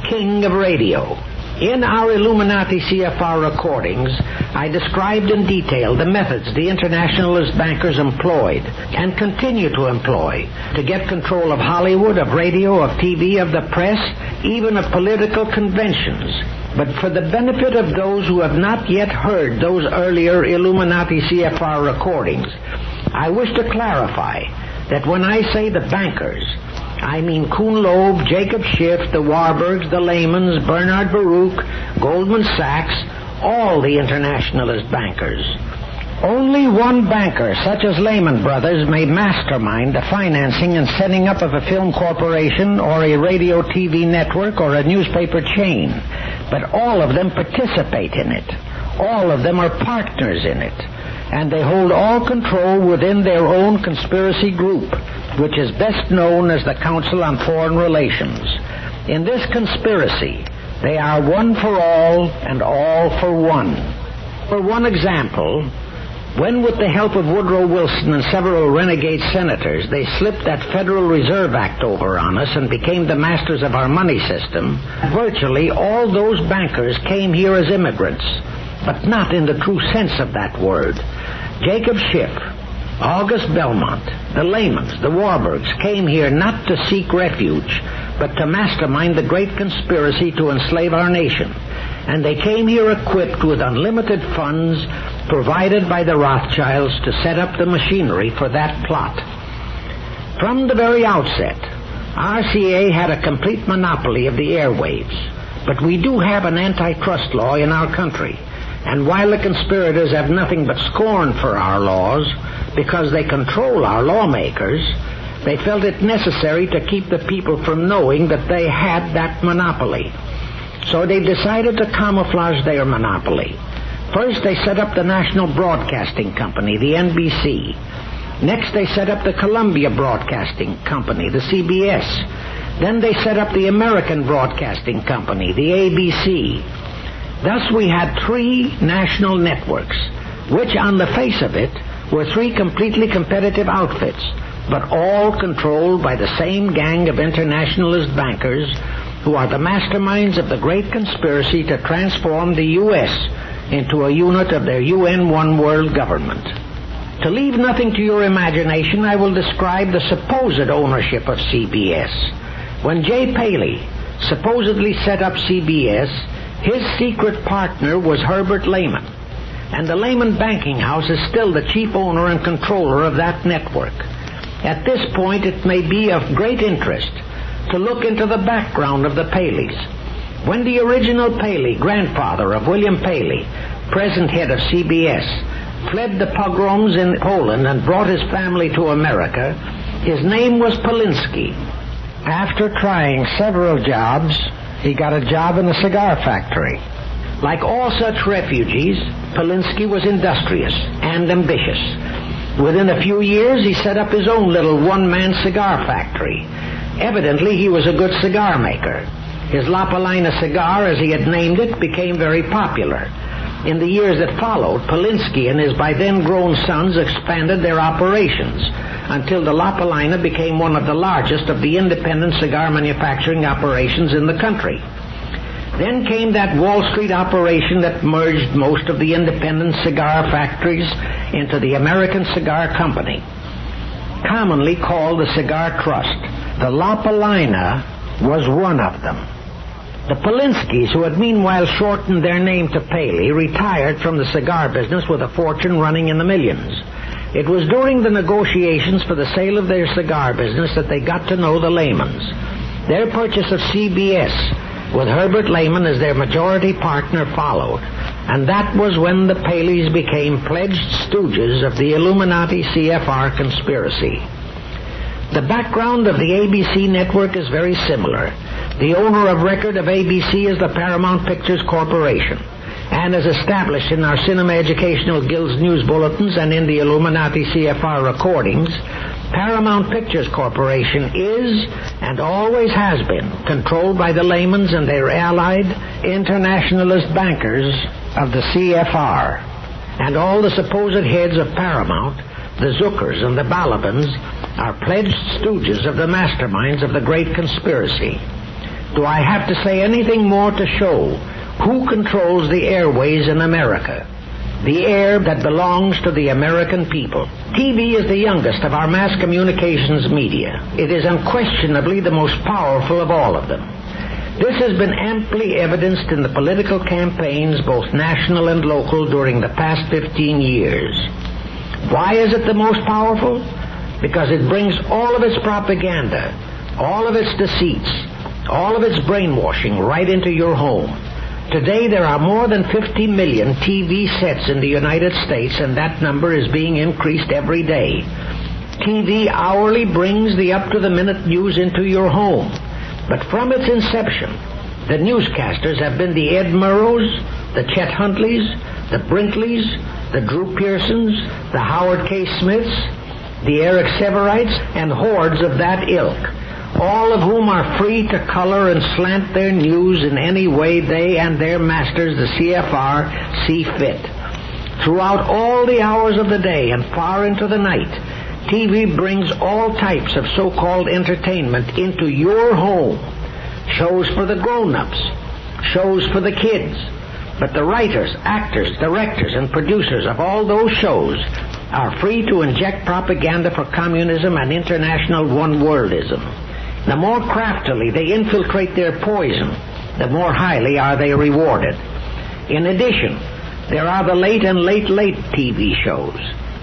king of radio. In our Illuminati CFR recordings, I described in detail the methods the internationalist bankers employed and continue to employ to get control of Hollywood, of radio, of TV, of the press, even of political conventions. But for the benefit of those who have not yet heard those earlier Illuminati CFR recordings, I wish to clarify that when I say the bankers, I mean Kuhn Loeb, Jacob Schiff, the Warburgs, the Lehmans, Bernard Baruch, Goldman Sachs, all the internationalist bankers. Only one banker, such as Lehman Brothers, may mastermind the financing and setting up of a film corporation or a radio TV network or a newspaper chain. But all of them participate in it. All of them are partners in it. And they hold all control within their own conspiracy group, which is best known as the Council on Foreign Relations. In this conspiracy, they are one for all and all for one. For one example, when with the help of Woodrow Wilson and several renegade senators, they slipped that Federal Reserve Act over on us and became the masters of our money system, virtually all those bankers came here as immigrants, but not in the true sense of that word. Jacob Schiff, August Belmont, the Lehmans, the Warburgs came here not to seek refuge, but to mastermind the great conspiracy to enslave our nation. And they came here equipped with unlimited funds provided by the Rothschilds to set up the machinery for that plot. From the very outset, RCA had a complete monopoly of the airwaves, but we do have an antitrust law in our country. And while the conspirators have nothing but scorn for our laws, because they control our lawmakers, they felt it necessary to keep the people from knowing that they had that monopoly. So they decided to camouflage their monopoly. First, they set up the National Broadcasting Company, the NBC. Next, they set up the Columbia Broadcasting Company, the CBS. Then they set up the American Broadcasting Company, the ABC. Thus, we had 3 national networks, which on the face of it were 3 completely competitive outfits, but all controlled by the same gang of internationalist bankers who are the masterminds of the great conspiracy to transform the U.S. into a unit of their UN One World government. To leave nothing to your imagination, I will describe the supposed ownership of CBS. When Jay Paley supposedly set up CBS, his secret partner was Herbert Lehman, and the Lehman Banking House is still the chief owner and controller of that network. At this point, it may be of great interest to look into the background of the Paleys. When the original Paley, grandfather of William Paley, present head of CBS, fled the pogroms in Poland and brought his family to America, his name was Polinsky. After trying several jobs, he got a job in a cigar factory. Like all such refugees, Polinsky was industrious and ambitious. Within a few years, he set up his own little one-man cigar factory. Evidently, he was a good cigar maker. His La Palina cigar, as he had named it, became very popular. In the years that followed, Polinsky and his by then grown sons expanded their operations until the La Palina became one of the largest of the independent cigar manufacturing operations in the country. Then came that Wall Street operation that merged most of the independent cigar factories into the American Cigar Company, commonly called the Cigar Trust. The La Palina was one of them. The Polinskys, who had meanwhile shortened their name to Paley, retired from the cigar business with a fortune running in the millions. It was during the negotiations for the sale of their cigar business that they got to know the Lehmans. Their purchase of CBS, with Herbert Lehman as their majority partner, followed, and that was when the Paleys became pledged stooges of the Illuminati CFR conspiracy. The background of the ABC network is very similar. The owner of record of ABC is the Paramount Pictures Corporation, and as established in our Cinema Educational Guild's news bulletins and in the Illuminati CFR recordings, Paramount Pictures Corporation is, and always has been, controlled by the Lehmans and their allied internationalist bankers of the CFR. And all the supposed heads of Paramount, the Zuckers and the Balabans, are pledged stooges of the masterminds of the great conspiracy. Do I have to say anything more to show who controls the airways in America? The air that belongs to the American people. TV is the youngest of our mass communications media. It is unquestionably the most powerful of all of them. This has been amply evidenced in the political campaigns, both national and local, during the past 15 years. Why is it the most powerful? Because it brings all of its propaganda, all of its deceits, all of its brainwashing right into your home. Today there are more than 50 million TV sets in the United States, and that number is being increased every day. TV hourly brings the up-to-the-minute news into your home. But from its inception, the newscasters have been the Ed Murrows, the Chet Huntleys, the Brinkleys, the Drew Pearsons, the Howard K. Smiths, the Eric Severites, and hordes of that ilk, all of whom are free to color and slant their news in any way they and their masters, the CFR, see fit. Throughout all the hours of the day and far into the night, TV brings all types of so-called entertainment into your home. Shows for the grown-ups, shows for the kids. But the writers, actors, directors, and producers of all those shows are free to inject propaganda for communism and international one-worldism. The more craftily they infiltrate their poison, the more highly are they rewarded. In addition, there are the late and late TV shows.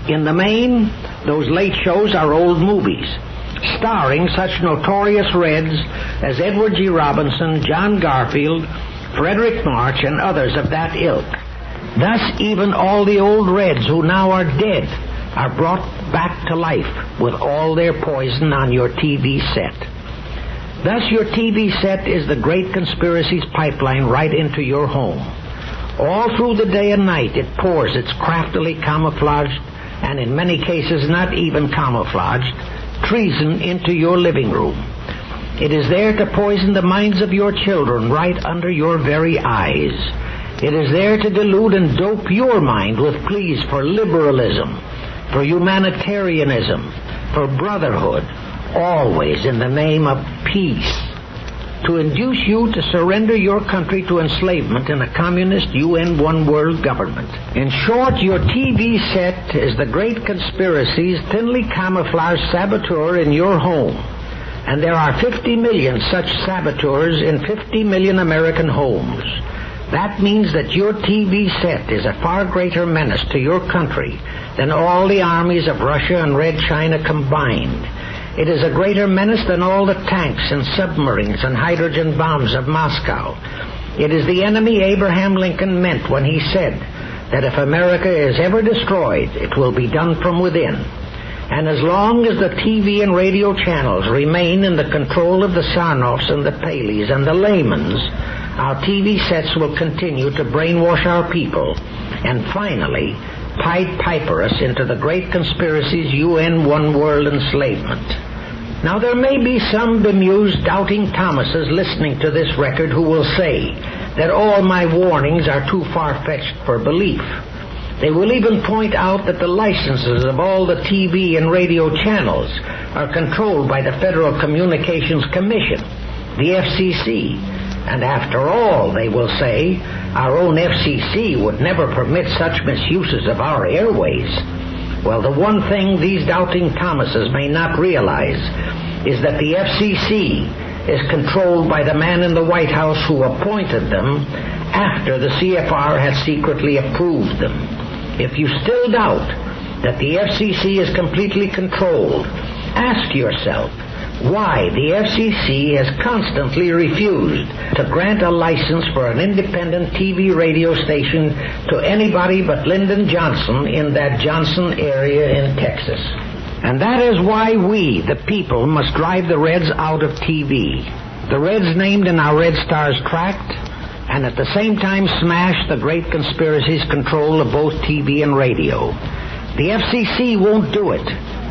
In the main, those late shows are old movies, starring such notorious Reds as Edward G. Robinson, John Garfield, Frederick March, and others of that ilk. Thus, even all the old Reds who now are dead are brought back to life with all their poison on your TV set. Thus, your TV set is the great conspiracy's pipeline right into your home. All through the day and night it pours its craftily camouflaged, and in many cases not even camouflaged, treason into your living room. It is there to poison the minds of your children right under your very eyes. It is there to delude and dope your mind with pleas for liberalism, for humanitarianism, for brotherhood, always in the name of peace, to induce you to surrender your country to enslavement in a communist UN one-world government. In short, your TV set is the great conspiracy's thinly camouflaged saboteur in your home. And there are 50 million such saboteurs in 50 million American homes. That means that your TV set is a far greater menace to your country than all the armies of Russia and Red China combined. It is a greater menace than all the tanks and submarines and hydrogen bombs of Moscow. It is the enemy Abraham Lincoln meant when he said that if America is ever destroyed, it will be done from within. And as long as the TV and radio channels remain in the control of the Sarnoffs and the Paleys and the Lamans, our TV sets will continue to brainwash our people and finally Pied Piper us into the great conspiracy's UN one-world enslavement. Now there may be some bemused doubting Thomases listening to this record who will say that all my warnings are too far-fetched for belief. They will even point out that the licenses of all the TV and radio channels are controlled by the Federal Communications Commission, the FCC. And after all, they will say, our own FCC would never permit such misuses of our airways. Well, the one thing these doubting Thomases may not realize is that the FCC is controlled by the man in the White House who appointed them after the CFR had secretly approved them. If you still doubt that the FCC is completely controlled, ask yourself why the FCC has constantly refused to grant a license for an independent TV radio station to anybody but Lyndon Johnson in that Johnson area in Texas. And that is why we, the people, must drive the Reds out of TV. The Reds named in our Red Stars tract, and at the same time smash the great conspiracy's control of both TV and radio. The FCC won't do it,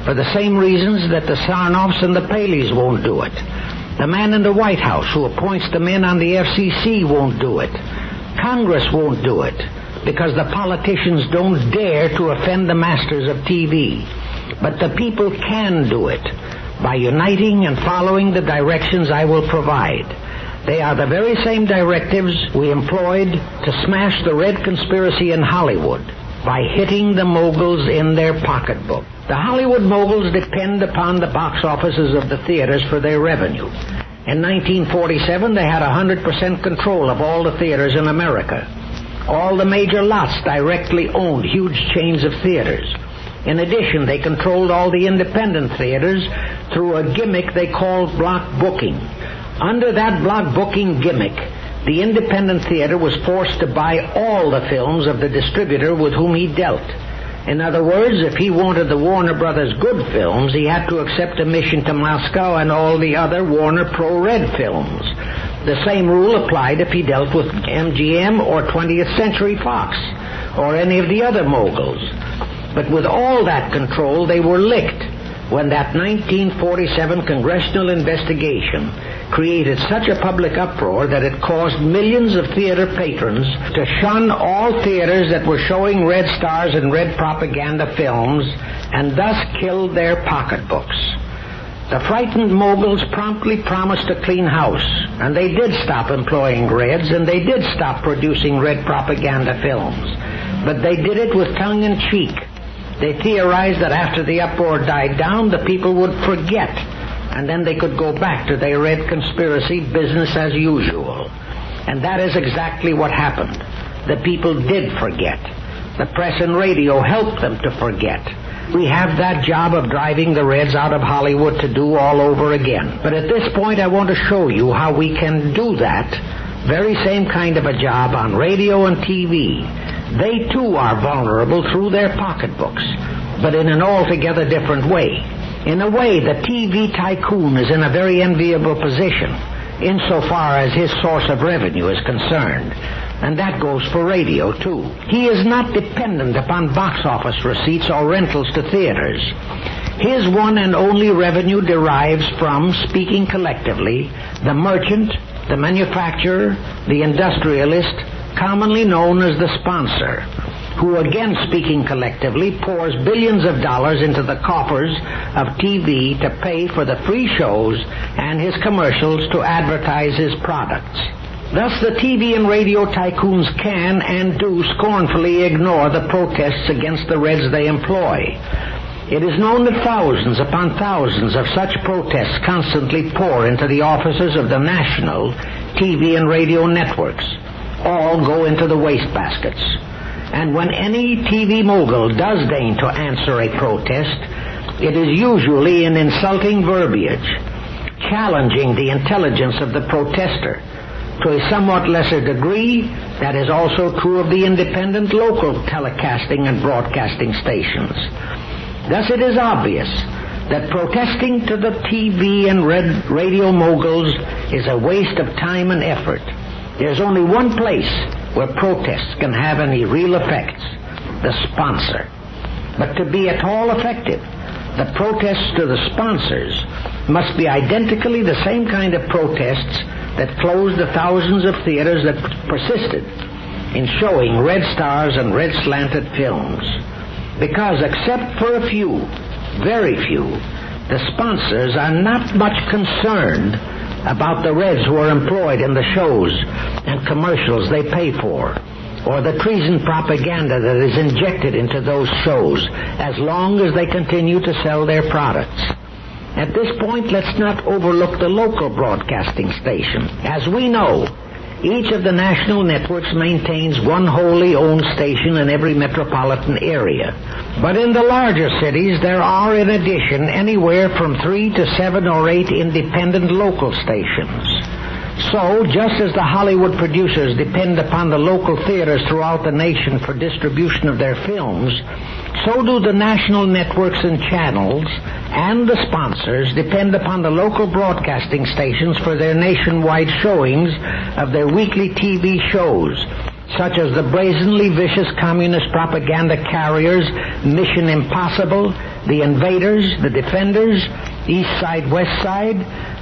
for the same reasons that the Sarnoffs and the Paleys won't do it. The man in the White House who appoints the men on the FCC won't do it. Congress won't do it, because the politicians don't dare to offend the masters of TV. But the people can do it by uniting and following the directions I will provide. They are the very same directives we employed to smash the Red Conspiracy in Hollywood by hitting the moguls in their pocketbook. The Hollywood moguls depend upon the box offices of the theaters for their revenue. In 1947, they had 100% control of all the theaters in America. All the major lots directly owned huge chains of theaters. In addition, they controlled all the independent theaters through a gimmick they called block booking. Under that block booking gimmick, the independent theater was forced to buy all the films of the distributor with whom he dealt. In other words, if he wanted the Warner Brothers good films, he had to accept a mission to Moscow and all the other Warner Pro-Red films. The same rule applied if he dealt with MGM or 20th Century Fox or any of the other moguls. But with all that control, they were licked when that 1947 congressional investigation created such a public uproar that it caused millions of theater patrons to shun all theaters that were showing Red Stars and Red propaganda films and thus killed their pocketbooks. The frightened moguls promptly promised to clean house, and they did stop employing Reds, and they did stop producing Red propaganda films. But they did it with tongue-in-cheek. They theorized that after the uproar died down, the people would forget, and then they could go back to their Red conspiracy business as usual. And that is exactly what happened. The people did forget. The press and radio helped them to forget. We have that job of driving the Reds out of Hollywood to do all over again. But at this point, I want to show you how we can do that very same kind of a job on radio and TV. They too are vulnerable through their pocketbooks, but in an altogether different way. In a way, the TV tycoon is in a very enviable position. insofar as his source of revenue is concerned. And that goes for radio, too. He is not dependent upon box office receipts or rentals to theaters. His one and only revenue derives from, speaking collectively, the merchant, the manufacturer, the industrialist, commonly known as the sponsor, who, again speaking collectively, pours billions of dollars into the coffers of TV to pay for the free shows and his commercials to advertise his products. Thus, the TV and radio tycoons can and do scornfully ignore the protests against the Reds they employ. It is known that thousands upon thousands of such protests constantly pour into the offices of the national TV and radio networks. All go into the wastebaskets. And when any TV mogul does deign to answer a protest, it is usually in insulting verbiage, challenging the intelligence of the protester. To a somewhat lesser degree, that is also true of the independent local telecasting and broadcasting stations. Thus it is obvious that protesting to the TV and radio moguls is a waste of time and effort. There's only one place where protests can have any real effects: the sponsor. But to be at all effective, the protests to the sponsors must be identically the same kind of protests that closed the thousands of theaters that persisted in showing red stars and red slanted films. Because except for a few, very few, the sponsors are not much concerned about the Reds who are employed in the shows and commercials they pay for, or the treason propaganda that is injected into those shows, as long as they continue to sell their products. At this point, let's not overlook the local broadcasting station. As we know, each of the national networks maintains one wholly owned station in every metropolitan area. But in the larger cities, there are, in addition, anywhere from 3 to 7 or 8 independent local stations. So, just as the Hollywood producers depend upon the local theaters throughout the nation for distribution of their films, so do the national networks and channels and the sponsors depend upon the local broadcasting stations for their nationwide showings of their weekly TV shows, such as the brazenly vicious communist propaganda carriers Mission Impossible, The Invaders, The Defenders, East Side, West Side,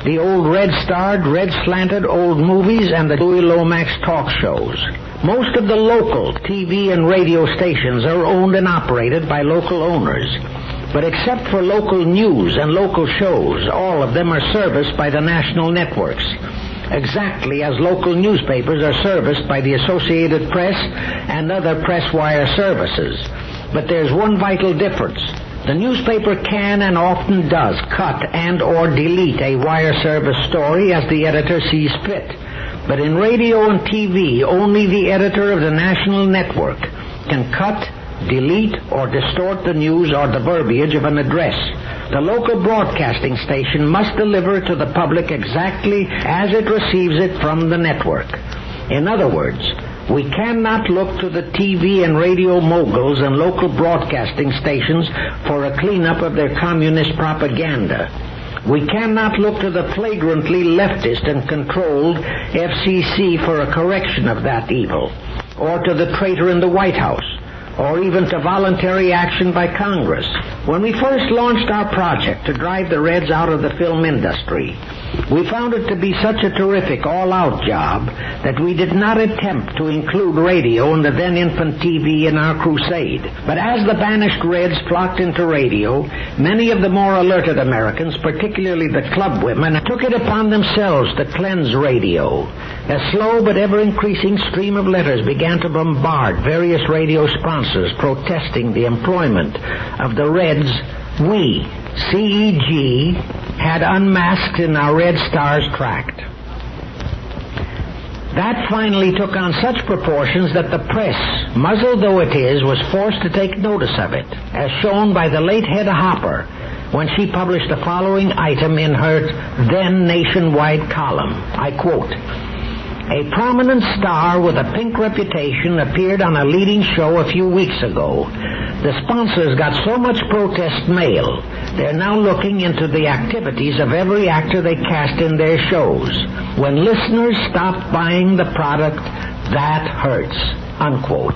the old red-starred, red-slanted old movies, and the Louis Lomax talk shows. Most of the local TV and radio stations are owned and operated by local owners. But except for local news and local shows, all of them are serviced by the national networks, exactly as local newspapers are serviced by the Associated Press and other press wire services. But there's one vital difference. The newspaper can and often does cut and or delete a wire service story as the editor sees fit. But in radio and TV, only the editor of the national network can cut, delete, or distort the news or the verbiage of an address. The local broadcasting station must deliver to the public exactly as it receives it from the network. In other words, we cannot look to the TV and radio moguls and local broadcasting stations for a cleanup of their communist propaganda. We cannot look to the flagrantly leftist and controlled FCC for a correction of that evil, or to the traitor in the White House, or even to voluntary action by Congress. When we first launched our project to drive the Reds out of the film industry, we found it to be such a terrific all-out job that we did not attempt to include radio and the then-infant TV in our crusade. But as the banished Reds flocked into radio, many of the more alerted Americans, particularly the club women, took it upon themselves to cleanse radio. A slow but ever-increasing stream of letters began to bombard various radio sponsors protesting the employment of the Reds we, CEG, had unmasked in our Red Stars tract. That finally took on such proportions that the press, muzzled though it is, was forced to take notice of it, as shown by the late Hedda Hopper when she published the following item in her then nationwide column. I quote, "A prominent star with a pink reputation appeared on a leading show a few weeks ago. The sponsors got so much protest mail They're now looking into the activities of every actor they cast in their shows. When listeners stop buying the product, that hurts, unquote.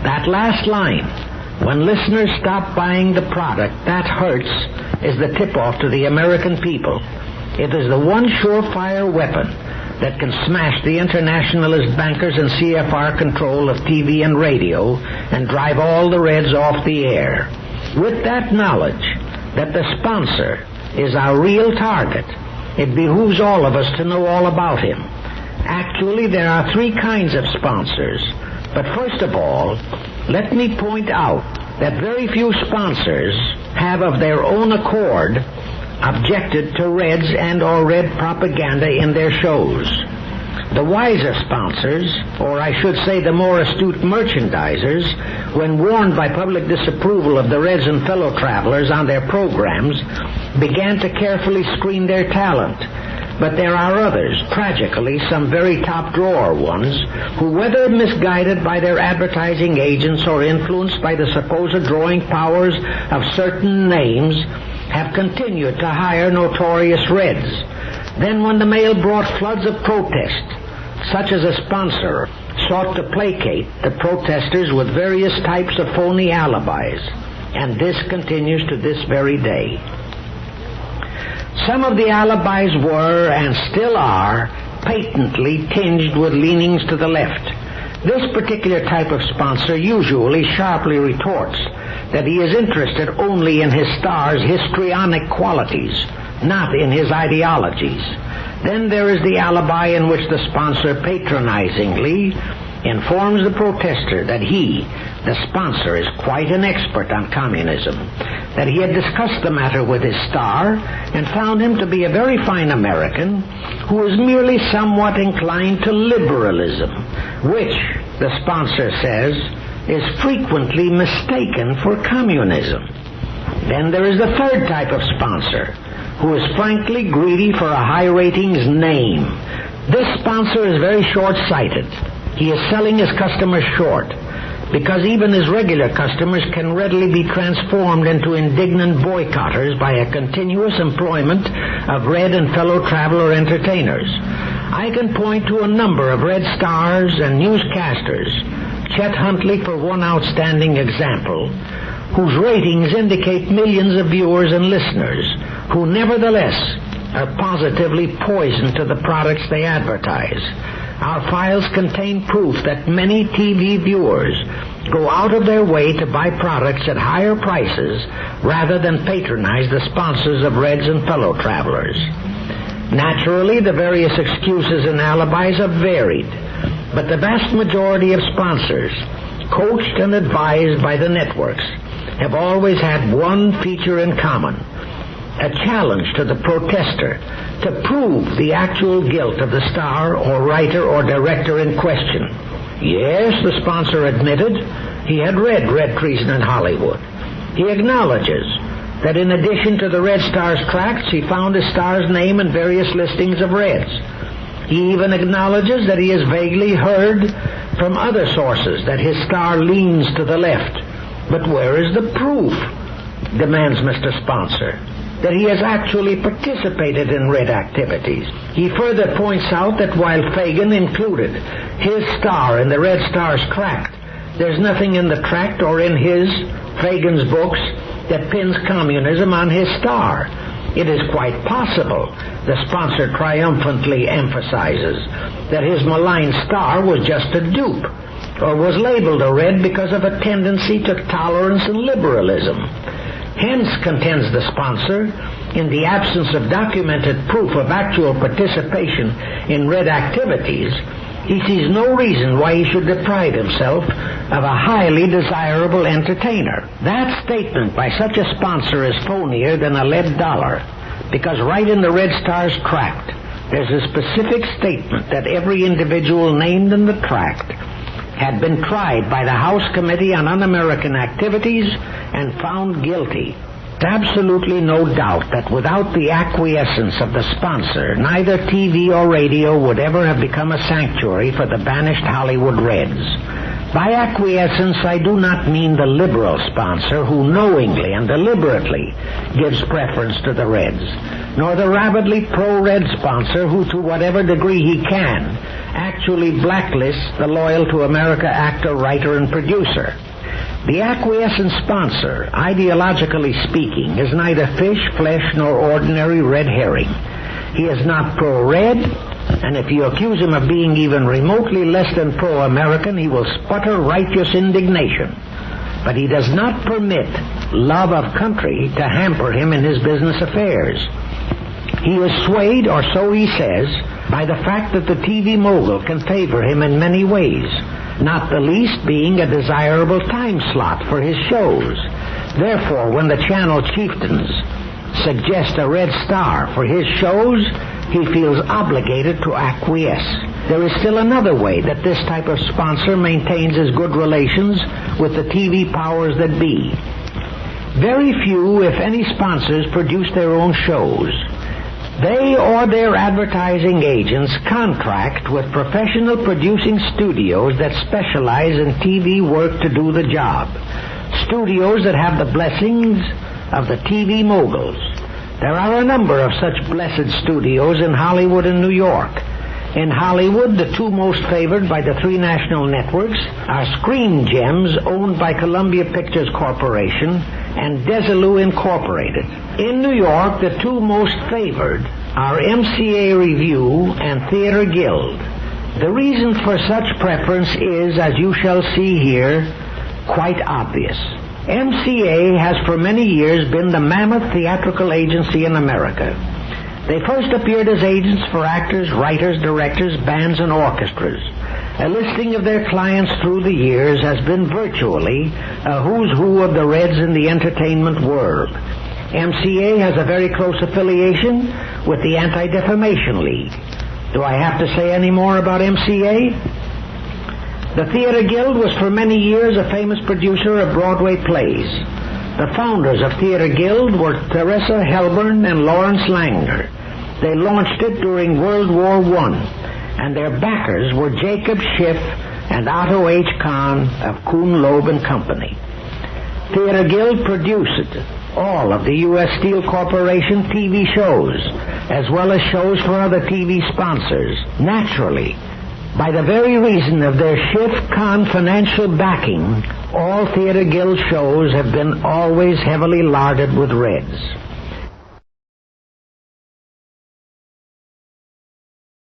That last line, when listeners stop buying the product, that hurts, is the tip-off to the American people. It is the one surefire weapon that can smash the internationalist bankers and CFR control of TV and radio and drive all the Reds off the air. With that knowledge that the sponsor is our real target, it behooves all of us to know all about him. Actually, there are three kinds of sponsors. But first of all, let me point out that very few sponsors have of their own accord objected to Reds and or Red propaganda in their shows. The wiser sponsors, or I should say the more astute merchandisers, when warned by public disapproval of the Reds and fellow travelers on their programs, began to carefully screen their talent. But there are others, tragically some very top-drawer ones, who, whether misguided by their advertising agents or influenced by the supposed drawing powers of certain names, have continued to hire notorious Reds. Then when the mail brought floods of protest, such as a sponsor sought to placate the protesters with various types of phony alibis, and this continues to this very day. Some of the alibis were, and still are, patently tinged with leanings to the left. This particular type of sponsor usually sharply retorts that he is interested only in his star's histrionic qualities, not in his ideologies. Then there is the alibi in which the sponsor patronizingly informs the protester that he, the sponsor, is quite an expert on communism, that he had discussed the matter with his star and found him to be a very fine American who is merely somewhat inclined to liberalism, which, the sponsor says, is frequently mistaken for communism. Then there is the third type of sponsor, who is frankly greedy for a high ratings name. This sponsor is very short-sighted. He is selling his customers short, because even his regular customers can readily be transformed into indignant boycotters by a continuous employment of Red and fellow traveler entertainers. I can point to a number of Red stars and newscasters, Chet Huntley for one outstanding example, whose ratings indicate millions of viewers and listeners, who nevertheless are positively poison to the products they advertise. Our files contain proof that many TV viewers go out of their way to buy products at higher prices rather than patronize the sponsors of Reds and fellow travelers. Naturally, the various excuses and alibis are varied, but the vast majority of sponsors, coached and advised by the networks, have always had one feature in common: a challenge to the protester to prove the actual guilt of the star or writer or director in question. Yes, the sponsor admitted he had read Red Treason in Hollywood. He acknowledges that in addition to the Red Star's tracts, he found his star's name in various listings of Reds. He even acknowledges that he has vaguely heard from other sources that his star leans to the left. But where is the proof, demands Mr. Sponsor, that he has actually participated in Red activities? He further points out that while Fagan included his star in the Red Star's tract, there's nothing in the tract or in Fagan's books, that pins communism on his star. It is quite possible, the sponsor triumphantly emphasizes, that his malign star was just a dupe, or was labeled a Red because of a tendency to tolerance and liberalism. Hence, contends the sponsor, in the absence of documented proof of actual participation in Red activities, he sees no reason why he should deprive himself of a highly desirable entertainer. That statement by such a sponsor is phonier than a lead dollar, because right in the Red Star's tract, there's a specific statement that every individual named in the tract had been tried by the House Committee on Un-American Activities and found guilty. There's absolutely no doubt that without the acquiescence of the sponsor, neither TV or radio would ever have become a sanctuary for the banished Hollywood Reds. By acquiescence, I do not mean the liberal sponsor who knowingly and deliberately gives preference to the Reds, nor the rabidly pro-Red sponsor who, to whatever degree he can, actually blacklists the loyal to America actor, writer, and producer. The acquiescent sponsor, ideologically speaking, is neither fish, flesh, nor ordinary red herring. He is not pro-Red, and if you accuse him of being even remotely less than pro-American, he will sputter righteous indignation. But he does not permit love of country to hamper him in his business affairs. He is swayed, or so he says, by the fact that the TV mogul can favor him in many ways, not the least being a desirable time slot for his shows. Therefore, when the channel chieftains suggest a Red star for his shows, he feels obligated to acquiesce. There is still another way that this type of sponsor maintains his good relations with the TV powers that be. Very few, if any, sponsors produce their own shows. They or their advertising agents contract with professional producing studios that specialize in TV work to do the job. Studios that have the blessings of the TV moguls. There are a number of such blessed studios in Hollywood and New York. In Hollywood, the two most favored by the three national networks are Screen Gems, owned by Columbia Pictures Corporation, and Desilu Incorporated. In New York, the two most favored are MCA Review and Theater Guild. The reason for such preference is, as you shall see here, quite obvious. MCA has for many years been the mammoth theatrical agency in America. They first appeared as agents for actors, writers, directors, bands, and orchestras. A listing of their clients through the years has been virtually a who's who of the Reds in the entertainment world. MCA has a very close affiliation with the Anti-Defamation League. Do I have to say any more about MCA? The Theater Guild was for many years a famous producer of Broadway plays. The founders of Theater Guild were Teresa Helburn and Lawrence Langner. They launched it during World War I, and their backers were Jacob Schiff and Otto H. Kahn of Kuhn, Loeb and Company. Theater Guild produced all of the U.S. Steel Corporation TV shows, as well as shows for other TV sponsors. Naturally, by the very reason of their Schiff-Kahn financial backing, all Theater Guild shows have been always heavily larded with Reds.